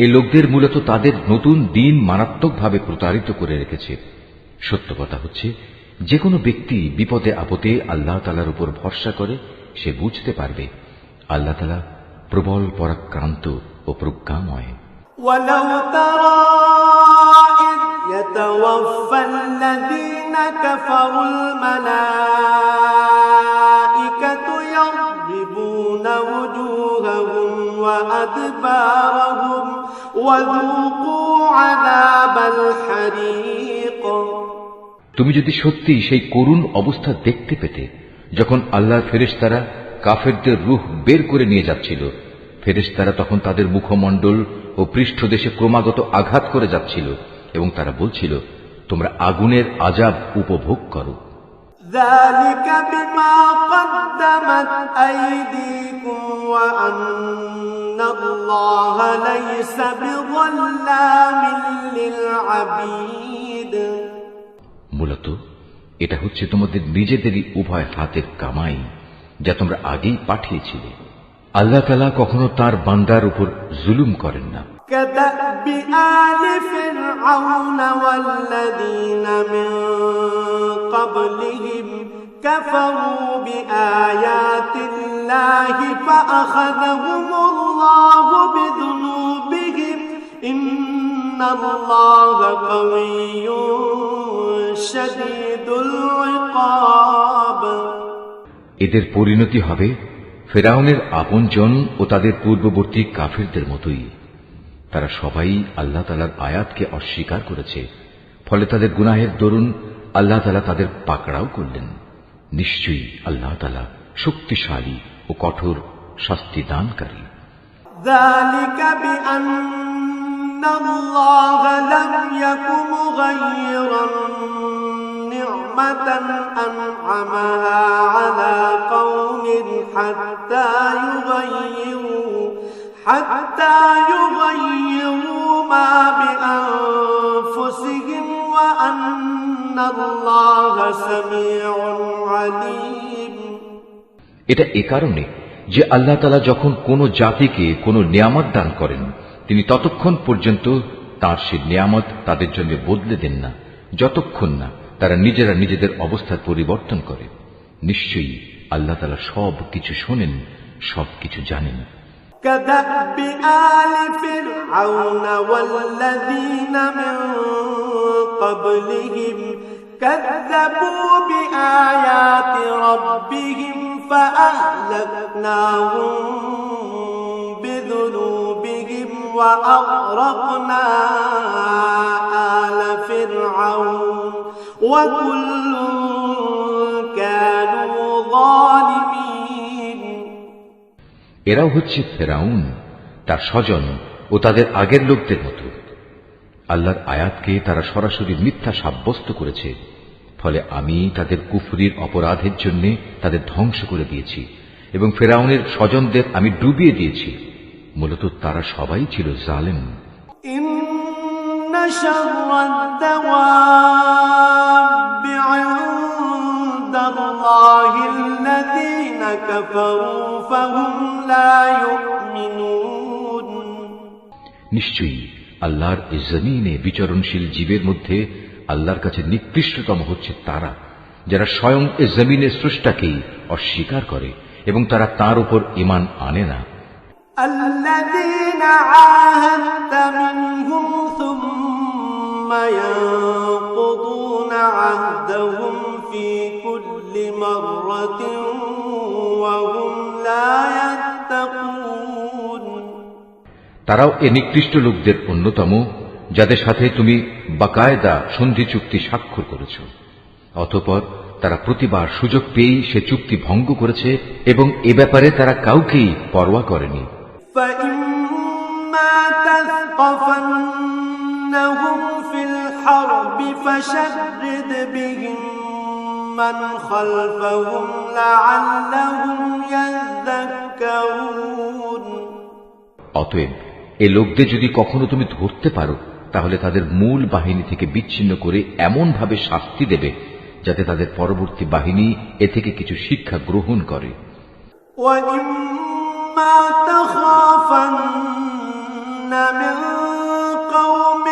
Speaker 1: এ লোকদের মূলত তাদের নতুন দিন মারাত্মকভাবে প্রতারিত করে রেখেছে। সত্য কথা হচ্ছে, যে কোনো ব্যক্তি বিপদে আপদে আল্লাহ তাআলার উপর ভরসা করে সে বুঝতে পারবে আল্লাহ তাআলা প্রবল পরাক্রান্ত ও প্রজ্ঞাময়।
Speaker 2: ولو ترى إذ يتوفى الذين كفروا الملائكة يضربون وجوههم وأدبارهم وذوقوا عذاب الحريق।
Speaker 1: তুমি যদি সত্যি সেই করুণ অবস্থা দেখতে পেতে যখন আল্লাহর ফেরেশতারা কাফেরদের রূহ বের করে নিয়ে যাচ্ছিল, ফেরেশতারা তখন তাদের মুখমণ্ডল ও পৃষ্ঠদেশে ক্রমাগত আঘাত করে যাচ্ছিল এবং তারা বলছিল, তোমরা আগুনের আযাব উপভোগ করো।
Speaker 2: ذلك بما قدمت أيديكم وأن الله ليس بظلام للعبيد।
Speaker 1: মূলত এটা হচ্ছে তোমাদের নিজেদেরই উভয় হাতের কামাই যা তোমরা আগেই পাঠিয়েছিলে। আল্লাহ তাআলা কখনো তার বান্দার উপর জুলুম করেন না।
Speaker 2: كدأب آل فرعون والذين من قبلهم كفروا بآيات الله فأخذهم الله بذنوبهم إن الله قوي شديد العقاب।
Speaker 1: এদের পরিণতি হবে ফেরাউনের আপনজন ও তাদের পূর্ববর্তী কাফিরদের মতোই। তারা সবাই আল্লাহ তাআলার আয়াতকে অস্বীকার করেছে, ফলে তাদের গুনাহের দরুন আল্লাহ তাআলা তাদের পাকড়াও করলেন। নিশ্চয়ই আল্লাহ তাআলা শক্তিশালী ও কঠোর শাস্তি দানকারী।
Speaker 2: ذلك بأن الله لم يكن مغيرا نعمة أنعمها على قوم حتى يغيروا ما بأنفسهم وأن الله سميع عليم।
Speaker 1: এটা এ কারণে যে আল্লাহ তাআলা যখন কোন জাতিকে কোন নিয়ামত দান করেন, তিনি ততক্ষণ পর্যন্ত তার সে নিয়ামত তাদের জন্য বদলে দেন না যতক্ষণ না তারা নিজেরা নিজেদের অবস্থার পরিবর্তন করে। নিশ্চয়ই আল্লাহ তাআলা সব কিছু শোনেন, সব কিছু জানেন।
Speaker 2: كدأب آل فرعون والذين من قبلهم كذبوا بآيات ربهم فأهلكناهم بذنوبهم وأغرقنا آل فرعون وكل كانوا ظالمين
Speaker 1: এরাও হচ্ছে ফেরাউন, তার স্বজন ও তাদের আগের লোকদের মতো। আল্লাহর আয়াতকে তারা সরাসরি মিথ্যা সাব্যস্ত করেছে, ফলে আমি তাদের কুফরির অপরাধের জন্য তাদের ধ্বংস করে দিয়েছি এবং ফেরাউনের স্বজনদের আমি ডুবিয়ে দিয়েছি। মূলত তারা সবাই ছিল জালেম।
Speaker 2: ইন্না শাররাদ-দাওয়াবি ইনদাল্লাহিল্লাযীনা কাফারু ফাহুম লা ইউমিনুন।
Speaker 1: নিশ্চয়ই আল্লাহর এই জমিনে বিচরণশীল জীবের মধ্যে আল্লাহর কাছে নিকৃষ্টতম হচ্ছে তারা, যারা স্বয়ং এ জমিনের স্রষ্টাকেই অস্বীকার করে এবং তারা তার উপর ঈমান আনে না।
Speaker 2: আল্লাযীনা আহাদতা মিনহুম সুম্মা ইয়ানকুদুনা আহদাহুম ফি কুল্লি মাররাতিন ওয়া হুম লা ইয়াত্তাকুন।
Speaker 1: তারাও এ নিকৃষ্ট লোকদের অন্যতম, যাদের সাথে তুমি বাকায়দা সন্ধি চুক্তি স্বাক্ষর করেছ, অতঃপর তারা প্রতিবার সুযোগ পেয়েই সে চুক্তি ভঙ্গ করেছে এবং এ ব্যাপারে তারা কাউকেই পরোয়া করেনি।
Speaker 2: فَإِمَّا تَثْقَفَنَّهُمْ فِي الْحَرْبِ فَشَرِّدْ بِهِمْ مَنْ خَلْفَهُمْ لَعَلَّهُمْ يَذَّكَّرُونَ।
Speaker 1: অতএব এ লোকদের যদি কখনো তুমি ধরতে পারো, তাহলে তাদের মূল বাহিনী থেকে বিচ্ছিন্ন করে এমন ভাবে শাস্তি দেবে যাতে তাদের পরবর্তী বাহিনী এ থেকে কিছু শিক্ষা গ্রহণ করে।
Speaker 2: وَإِمَّا تَخَافَنَّ مِنْ قَوْمٍ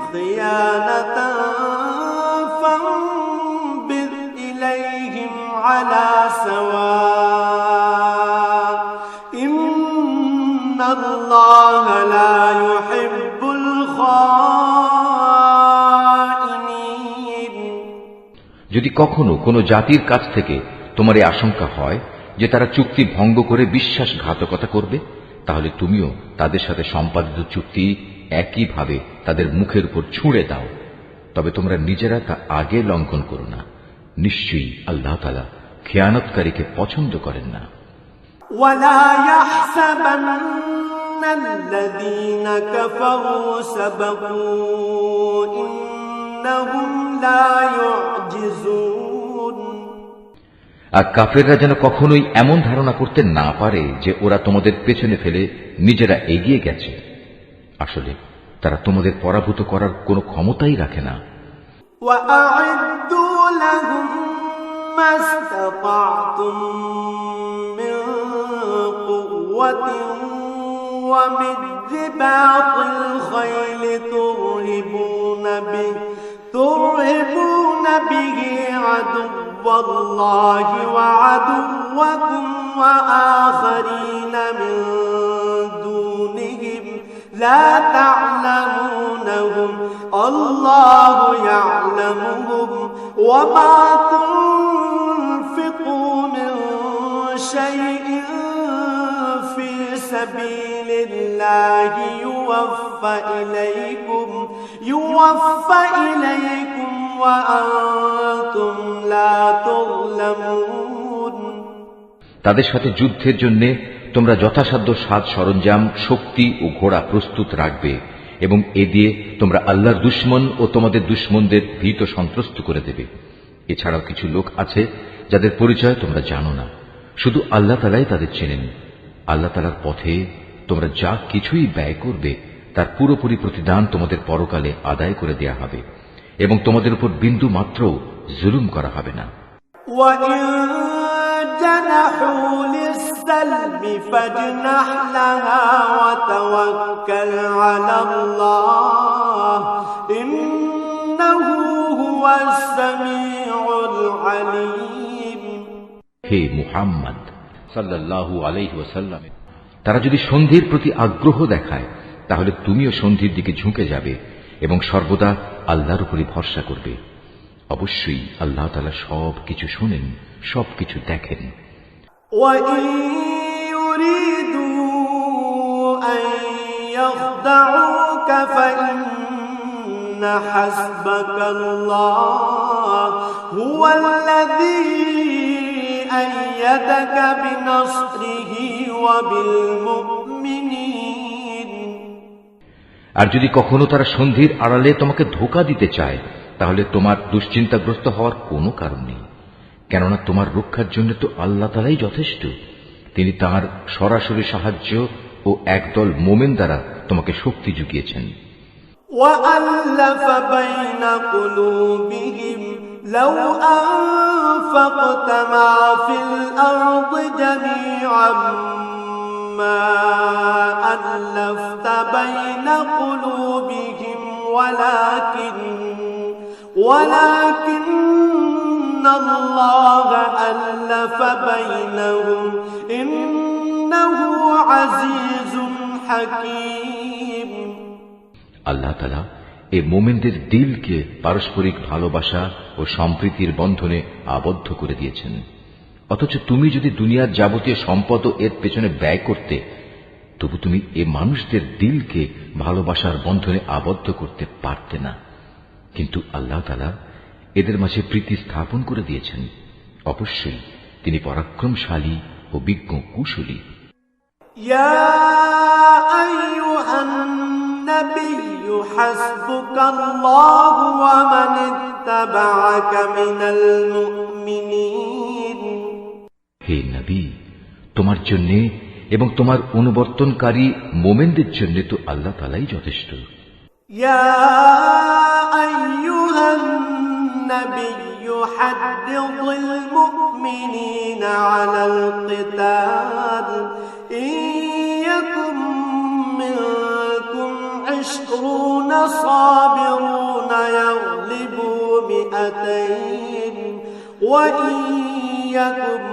Speaker 2: خِيَانَةً فَانبِذْ إِلَيْهِمْ عَلَى سَوَاءٍ إِنَّ اللَّهَ لَا يُحِبُّ الْخَائِنِينَ।
Speaker 1: যদি কখনো কোনো জাতির কাছ থেকে তোমার এই আশঙ্কা হয় যে তারা চুক্তি ভঙ্গ করে বিশ্বাসঘাতকতা করবে, তাহলে তুমিও তাদের সাথে সম্পাদিত চুক্তি একইভাবে তাদের মুখের উপর ছুঁড়ে দাও, তবে তোমরা নিজেরা তা আগে লঙ্ঘন করো না। নিশ্চয়ই আল্লাহ তাআলা খেয়ানতকারীকে পছন্দ করেন না।
Speaker 2: ولا يحسبن الذين كفروا سبقوا إنهم لا يعجزون।
Speaker 1: আর কাফেররা যেন কখনোই এমন ধারণা করতে না পারে যে ওরা তোমাদের পেছনে ফেলে নিজেরা এগিয়ে গেছে। আসলে তারা তোমাদের পরাভূত করার কোনো ক্ষমতাই রাখে না।
Speaker 2: وأعدوا لهم ما استطعتم من قوة ومن رباط الخيل ترهبون به عدو الله وعدوكم وآخرين من دونهم لا تعلمونهم الله يعلمهم وما تنفقوا من شيء في سبيل الله يوفى إليكم وأنتم لا تظلمون।
Speaker 1: তাদের সাথে যুদ্ধের জন্য তোমরা যথাসাধ্য সাজ সরঞ্জাম, শক্তি ও ঘোড়া প্রস্তুত রাখবে এবং এ দিয়ে তোমরা আল্লাহর দুশমন ও তোমাদের দুশমনদের ভীত সন্ত্রস্ত করে দেবে। এছাড়াও কিছু লোক আছে যাদের পরিচয় তোমরা জানো না, শুধু আল্লাহ তাআলাই তাদের চেনেন। আল্লাহ তাআলার পথে তোমরা যা কিছুই ব্যয় করবে তার পুরোপুরি প্রতিদান তোমাদের পরকালে আদায় করে দেয়া হবে এবং তোমাদের উপর বিন্দু মাত্র জুলুম করা হবে না।
Speaker 2: جنحوا للسلم فاجنح لها وتوكل على الله إنه هو السميع العليم।
Speaker 1: হে মুহাম্মদ সাল্লাল্লাহু আলাইহি ওয়াসাল্লাম, তারা যদি সন্ধির প্রতি আগ্রহ দেখায় তাহলে তুমিও সন্ধির দিকে ঝুঁকে যাবে এবং সর্বদা আল্লাহর উপরই ভরসা করবে। অবশ্যই আল্লাহ তাআলা সবকিছু শোনেন, সবকিছু দেখেন।
Speaker 2: وَإِن يُرِيدُوا أَن يَخْدَعُوكَ فَإِنَّ حَسْبَكَ اللَّهُ هُوَ الَّذِي أَيَّدَكَ بِنَصْرِهِ وَبِالْمُؤْمِنِينَ।
Speaker 1: আর যদি কখনো তারা সন্ধির আড়ালে তোমাকে ধোঁকা দিতে চায় তাহলে তোমার দুশ্চিন্তাগ্রস্ত হওয়ার কোনো কারণ নেই, কেননা তোমার রক্ষার জন্য তো আল্লাহ তাআলাই যথেষ্ট। তিনি তাঁর সরাসরি সাহায্য ও একদল মোমেন দ্বারা তোমাকে শক্তি জুগিয়েছেন।
Speaker 2: وَأَلَّفَ بَيْنَ قُلُوبِهِمْ لَوْ أَنفَقْتَ مَا فِي الْأَرْضِ جَمِيعًا مَا أَلَّفْتَ بَيْنَ قُلُوبِهِمْ ولكن الله ألف بينهم إنه عزيز حكيم।
Speaker 1: আল্লাহ তাআলা এই মুমিনদের দিলকে পারস্পরিক ভালোবাসা ও সম্প্রীতির বন্ধনে আবদ্ধ করে দিয়েছেন। অথচ তুমি যদি দুনিয়ার যাবতীয় সম্পদ এর পেছনে ব্যয় করতে, তবু তুমি এ মানুষদের দিলকে ভালোবাসার বন্ধনে আবদ্ধ করতে পারতে না। কিন্তু আল্লাহ তাআলা এদের মাঝে প্রীতি স্থাপন করে দিয়েছেন। অবশ্যই তিনি পরাক্রমশালী ও বিজ্ঞ কুশলী।
Speaker 2: ইয়া আইয়ুহান নাবিয়্যু হাসবুকাল্লাহু ওয়া মান ইত্তাবা'আকা মিনাল মুমিনিন।
Speaker 1: হে নবী, তোমার জন্য এবং তোমার অনুবর্তনকারী মোমেনদের জন্য তো আল্লাহ তাআলাই যথেষ্ট।
Speaker 2: ইয়া আইয়ুহান নাবিয়্যু হাদ্দিদিল মুমিনিনা আলাল কিতাল ইয়াকুম মিনকুম 20 সাবিরুনা ইয়াগলিবু মিআতাইন ওয়া ইয়াকুম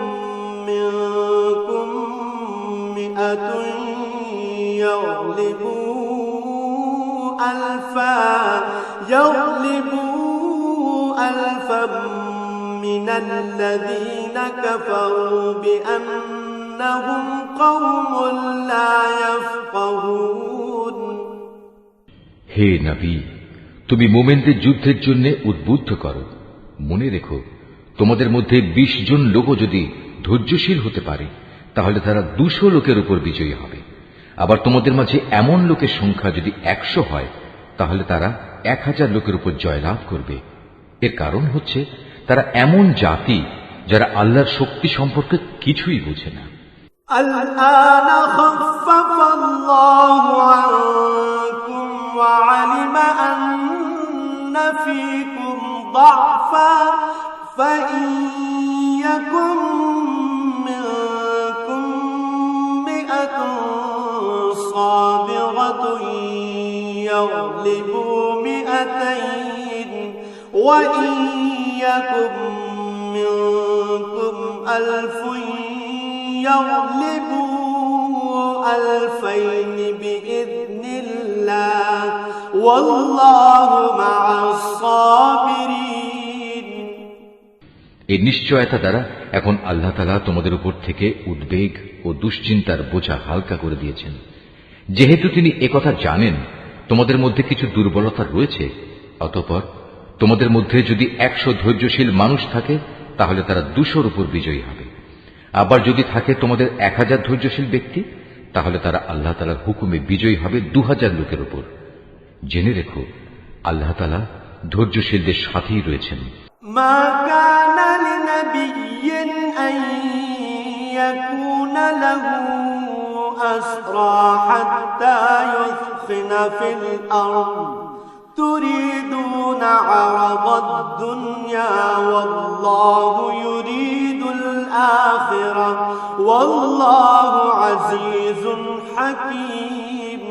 Speaker 2: মিনকুম মিআতুন ইয়াগলিবু ألفا من الذين كفروا بأنهم قوم لا يفقهون।
Speaker 1: হে নবী, তুমি মুমিনদের যুদ্ধের জন্য উদ্বুদ্ধ করো। মনে রেখো, তোমাদের মধ্যে 20 জন লোকও যদি ধৈর্যশীল হতে পারে তাহলে তারা 200 লোকের উপর বিজয়ী হবে। আবার তোমাদের মাঝে এমন লোকের সংখ্যা যদি 100 হয় তাহলে তারা 1000 লোকের উপর জয়লাভ করবে। এর কারণ হচ্ছে তারা এমন জাতি যারা আল্লাহর শক্তি সম্পর্কে কিছুই বোঝে না।
Speaker 2: الآن خفف الله عنكم وعلم أن فيكم ضعفا فإن يكن منكم 100 صابرة يغلبوا 200 وإن يكن منكم 1000 يغلبوا 2000 بإذن الله والله مع الصابرين।
Speaker 1: এই নিশ্চয়তা দ্বারা এখন আল্লাহ তাআলা তোমাদের উপর থেকে উদ্বেগ ও দুশ্চিন্তার বোঝা হালকা করে দিয়েছেন। যেহেতু তিনি একথা জানেন তোমাদের মধ্যে কিছু দুর্বলতা রয়েছে, অতঃপর তোমাদের মধ্যে যদি 100 ধৈর্যশীল মানুষ থাকে তাহলে তারা 200-র উপর বিজয়ী হবে। আবার যদি থাকে তোমাদের 1000 ধৈর্যশীল ব্যক্তি তাহলে তারা আল্লাহ তাআলার হুকুমে বিজয়ী হবে 2000 লোকের উপর। জেনে রেখো, আল্লাহ তাআলা ধৈর্যশীলদের সাথেই রয়েছেন।
Speaker 2: মা কানা লিনাবিয়্যিন আন ইয়াকুনা লাহু আসরা হাত্তা ইউসখিনা ফিল আরদ তুরিদুনা আরাদাদ দুনিয়া ওয়াল্লাহু ইউরিদুল আখিরাহ ওয়াল্লাহু আজিজুন হাকীম।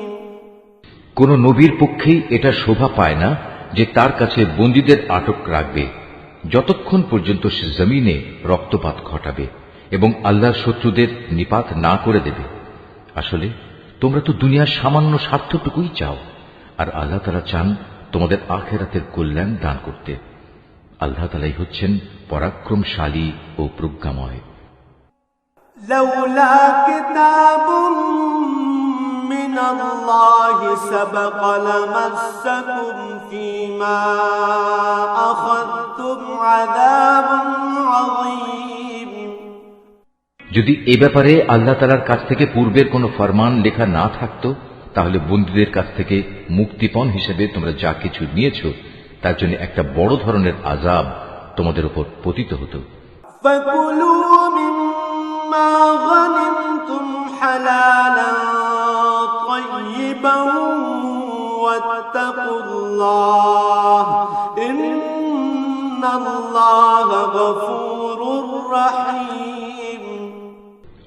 Speaker 1: কোন নবীর পক্ষেই এটা শোভা পায় না যে তার কাছে বন্দীদের আটক রাখবে যতক্ষণ পর্যন্ত সে জমিনে রক্তপাত ঘটাবে এবং আল্লাহর শত্রুদের নিপাত না করে দেবে। আসলে তোমরা তো দুনিয়ার সামান্য স্বার্থটুকুই চাও, আর আল্লাহ তাআলা চান তোমাদের আখিরাতের কল্যাণ দান করতে। আল্লাহ তাআলাই হচ্ছেন পরাক্রমশালী ও প্রজ্ঞাময়।
Speaker 2: لولا كتاب من الله سبق لمسكم فيما أخذتم عذاب عظيم।
Speaker 1: যদি এ ব্যাপারে আল্লাহ তাআলার কাছ থেকে পূর্বের কোনো ফরমান লেখা না থাকতো, তাহলে বন্দীদের কাছ থেকে মুক্তিপণ হিসেবে তোমরা যা কিছু নিয়েছ তার জন্য একটা বড় ধরনের আযাব তোমাদের উপর পতিত হতো।
Speaker 2: فكلوا مما غنمتم حلالا طيبا واتقوا الله إن الله غفور رحيم।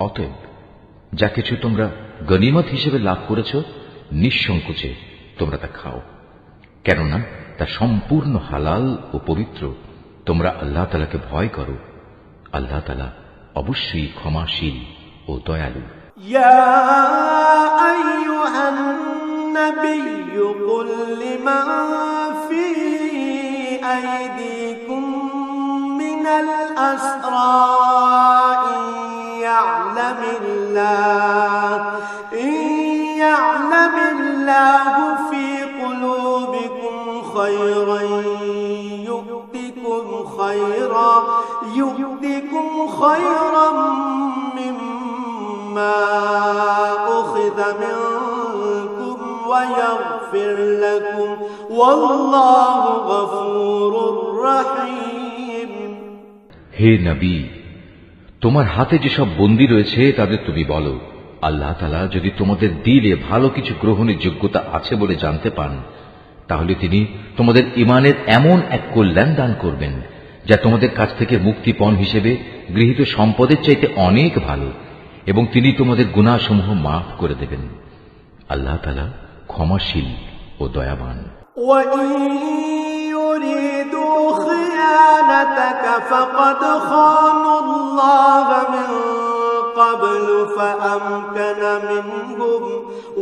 Speaker 1: অতএব যা কিছু তোমরা গনিমত হিসেবে লাভ করেছ, নিঃসংকোচে তোমরা তা খাও, কেননা তা সম্পূর্ণ হালাল ও পবিত্র। তোমরা আল্লাহ তাআলাকে ভয় করো, আল্লাহ তাআলা অবশ্যই ক্ষমাশীল ও দয়ালু।
Speaker 2: يا أيها النبي قل لمن في أيديكم من الأسرى إن يعلم الله في قلوبكم خيرا يؤتكم خيرا مما أخذ منكم ويغفر لكم والله غفور رحيم।
Speaker 1: হে নবী, তোমার হাতে যেসব বন্দী রয়েছে তাদের তুমি বলো, আল্লাহ তাআলা যদি তোমাদের দিলে ভালো কিছু গ্রহণের যোগ্যতা আছে বলে জানতে পান, তাহলে তিনি তোমাদের ঈমানের এমন এক কল্যাণ দান করবেন যা তোমাদের কাছ থেকে মুক্তিপণ হিসেবে গৃহীত সম্পদের চাইতে অনেক ভালো, এবং তিনি তোমাদের গুনাহসমূহ মাফ করে দেবেন। আল্লাহ তাআলা ক্ষমাশীল ও দয়াবান।
Speaker 2: يريدوا خيانتك فقد خانوا الله من قبل فأمكن منهم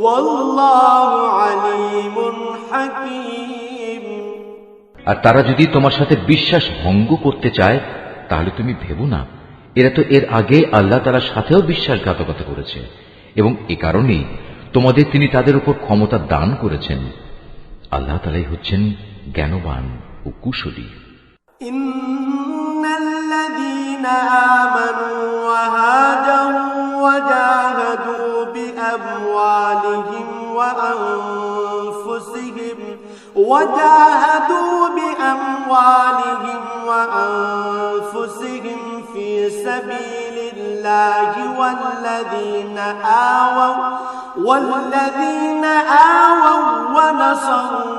Speaker 2: والله عليم حكيم।
Speaker 1: আর তারা যদি তোমার সাথে বিশ্বাস ভঙ্গ করতে চায়, তাহলে তুমি ভেবো না, এরা তো এর আগে আল্লাহ তাআলার সাথেও বিশ্বাসঘাতকতা করেছে, এবং এ কারণেই তোমাদের তিনি তাদের উপর ক্ষমতা দান করেছেন। আল্লাহ তাআলাই হচ্ছেন জ্ঞানবান ও কুশলী।
Speaker 2: ইন্নাল্লাযীনা আমানু ওয়া হাজারু ওয়া জাহাদু বিআমওয়ালিহিম ওয়া আনফুসিহিম ফি সাবিলিল্লাহি والذين آووا ونصروا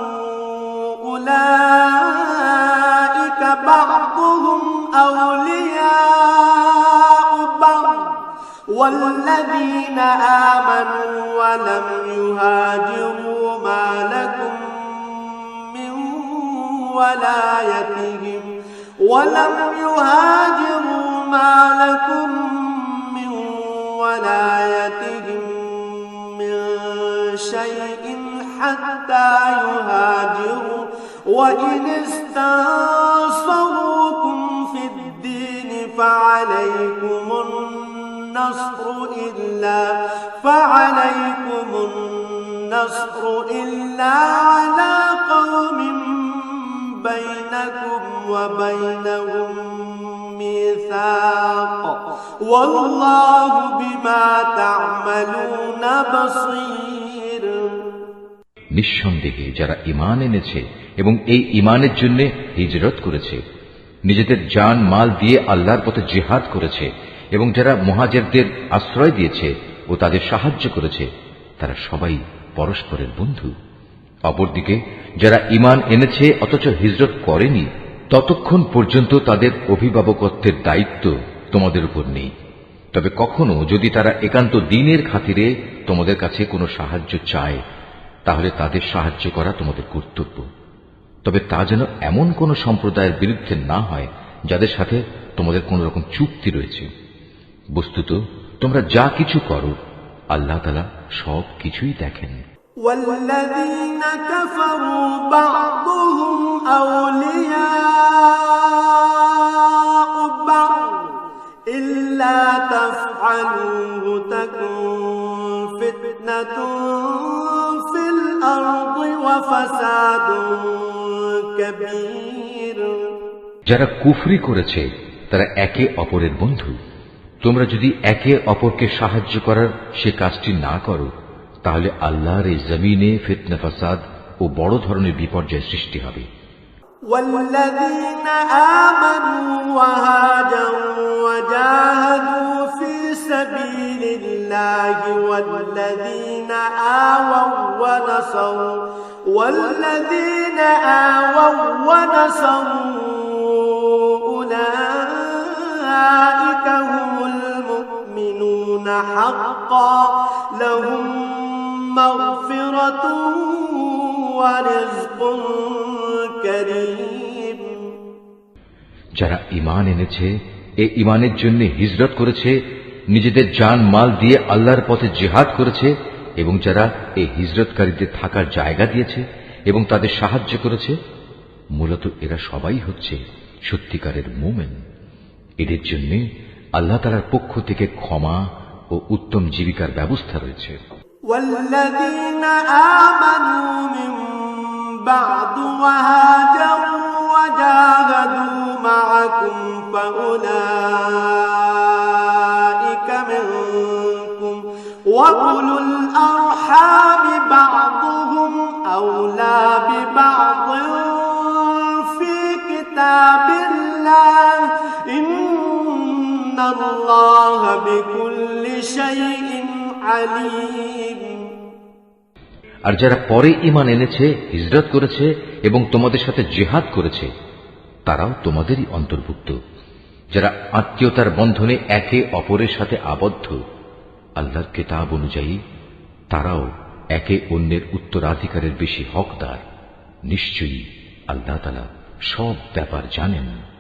Speaker 2: أولئك بعضهم أولياء بعض والذين آمنوا ولم يهاجروا ما لكم من ولايتهم من شيء حتى يهاجروا وإن استنصروكم في الدين فعليكم النصر إلا على قوم بينكم وبينهم ميثاق والله بما تعملون بصير।
Speaker 1: নিঃসন্দেহে যারা ঈমান এনেছে এবং এই ঈমানের জন্য হিজরত করেছে, নিজেদের জান মাল দিয়ে আল্লাহর পথে জিহাদ করেছে, এবং যারা মুহাজিরদের আশ্রয় দিয়েছে ও তাদের সাহায্য করেছে, তারা সবাই পরস্পরের বন্ধু। অপরদিকে যারা ঈমান এনেছে অথচ হিজরত করেনি, ততক্ষণ পর্যন্ত তাদের অভিভাবকত্বের দায়িত্ব তোমাদের উপর নেই। তবে কখনো যদি তারা একান্ত দ্বীনের খাতিরে তোমাদের কাছে কোনো সাহায্য চায়, তাহলে তাদের সাহায্য করা তোমাদের কর্তব্য। তবে তা যেন এমন কোন সম্প্রদায়ের বিরুদ্ধে না হয় যাদের সাথে তোমাদের কোন রকম চুক্তি রয়েছে। বস্তুত তোমরা যা কিছু করো আল্লাহ তাআলা সব কিছুই দেখেন।
Speaker 2: والذين كفروا بعضهم أولياء بعض إلا تفعلوه تكن فتنة في الأرض وفساد كبير।
Speaker 1: যারা কুফরি করেছে তারা একে অপরের বন্ধু। তোমরা যদি একে অপরকে সাহায্য করার সে কাজটি না করো, তাহলে আল্লাহর এই জমিনে ফিতনা ফাসাদ ও বড় ধরনের বিপর্যয় সৃষ্টি হবে।
Speaker 2: والذين آمنوا وهاجروا وجاهدوا في سبيل الله والذين آووا ونصروا أولئك هم المؤمنون حقا لهم مغفرة ورزق كريم।
Speaker 1: যারা ঈমান এনেছে, এই ঈমানের জন্য হিজরত করেছে, নিজেদের জান মাল দিয়ে আল্লাহর পথে জিহাদ করেছে এবং যারা এই হিজরতকারীদের থাকার জায়গা দিয়েছে এবং তাদের সাহায্য করেছে, মূলত এরা সবাই হচ্ছে সত্যিকারের মুমিন। এদের জন্য আল্লাহ তাআলার পক্ষ থেকে ক্ষমা ও উত্তম জীবিকার ব্যবস্থা রয়েছে।
Speaker 2: والذين آمنوا من بعد وهاجروا وجاهدوا معكم فأولئك منكم وأولو الأرحام بعضهم أولى ببعض في كتاب الله إن الله بكل شيء عليم।
Speaker 1: আর যারা পরে ঈমান এনেছে, হিজরত করেছে এবং তোমাদের সাথে জিহাদ করেছে, তারাও তোমাদেরই অন্তর্ভুক্ত। যারা আত্মীয়তার বন্ধনে একে অপরের সাথে আবদ্ধ, আল্লাহর কিতাব অনুযায়ী তারাও একে অন্যের উত্তরাধিকারের বেশি হকদার। নিশ্চয়ই আল্লাহ তাআলা সব ব্যাপার জানেন।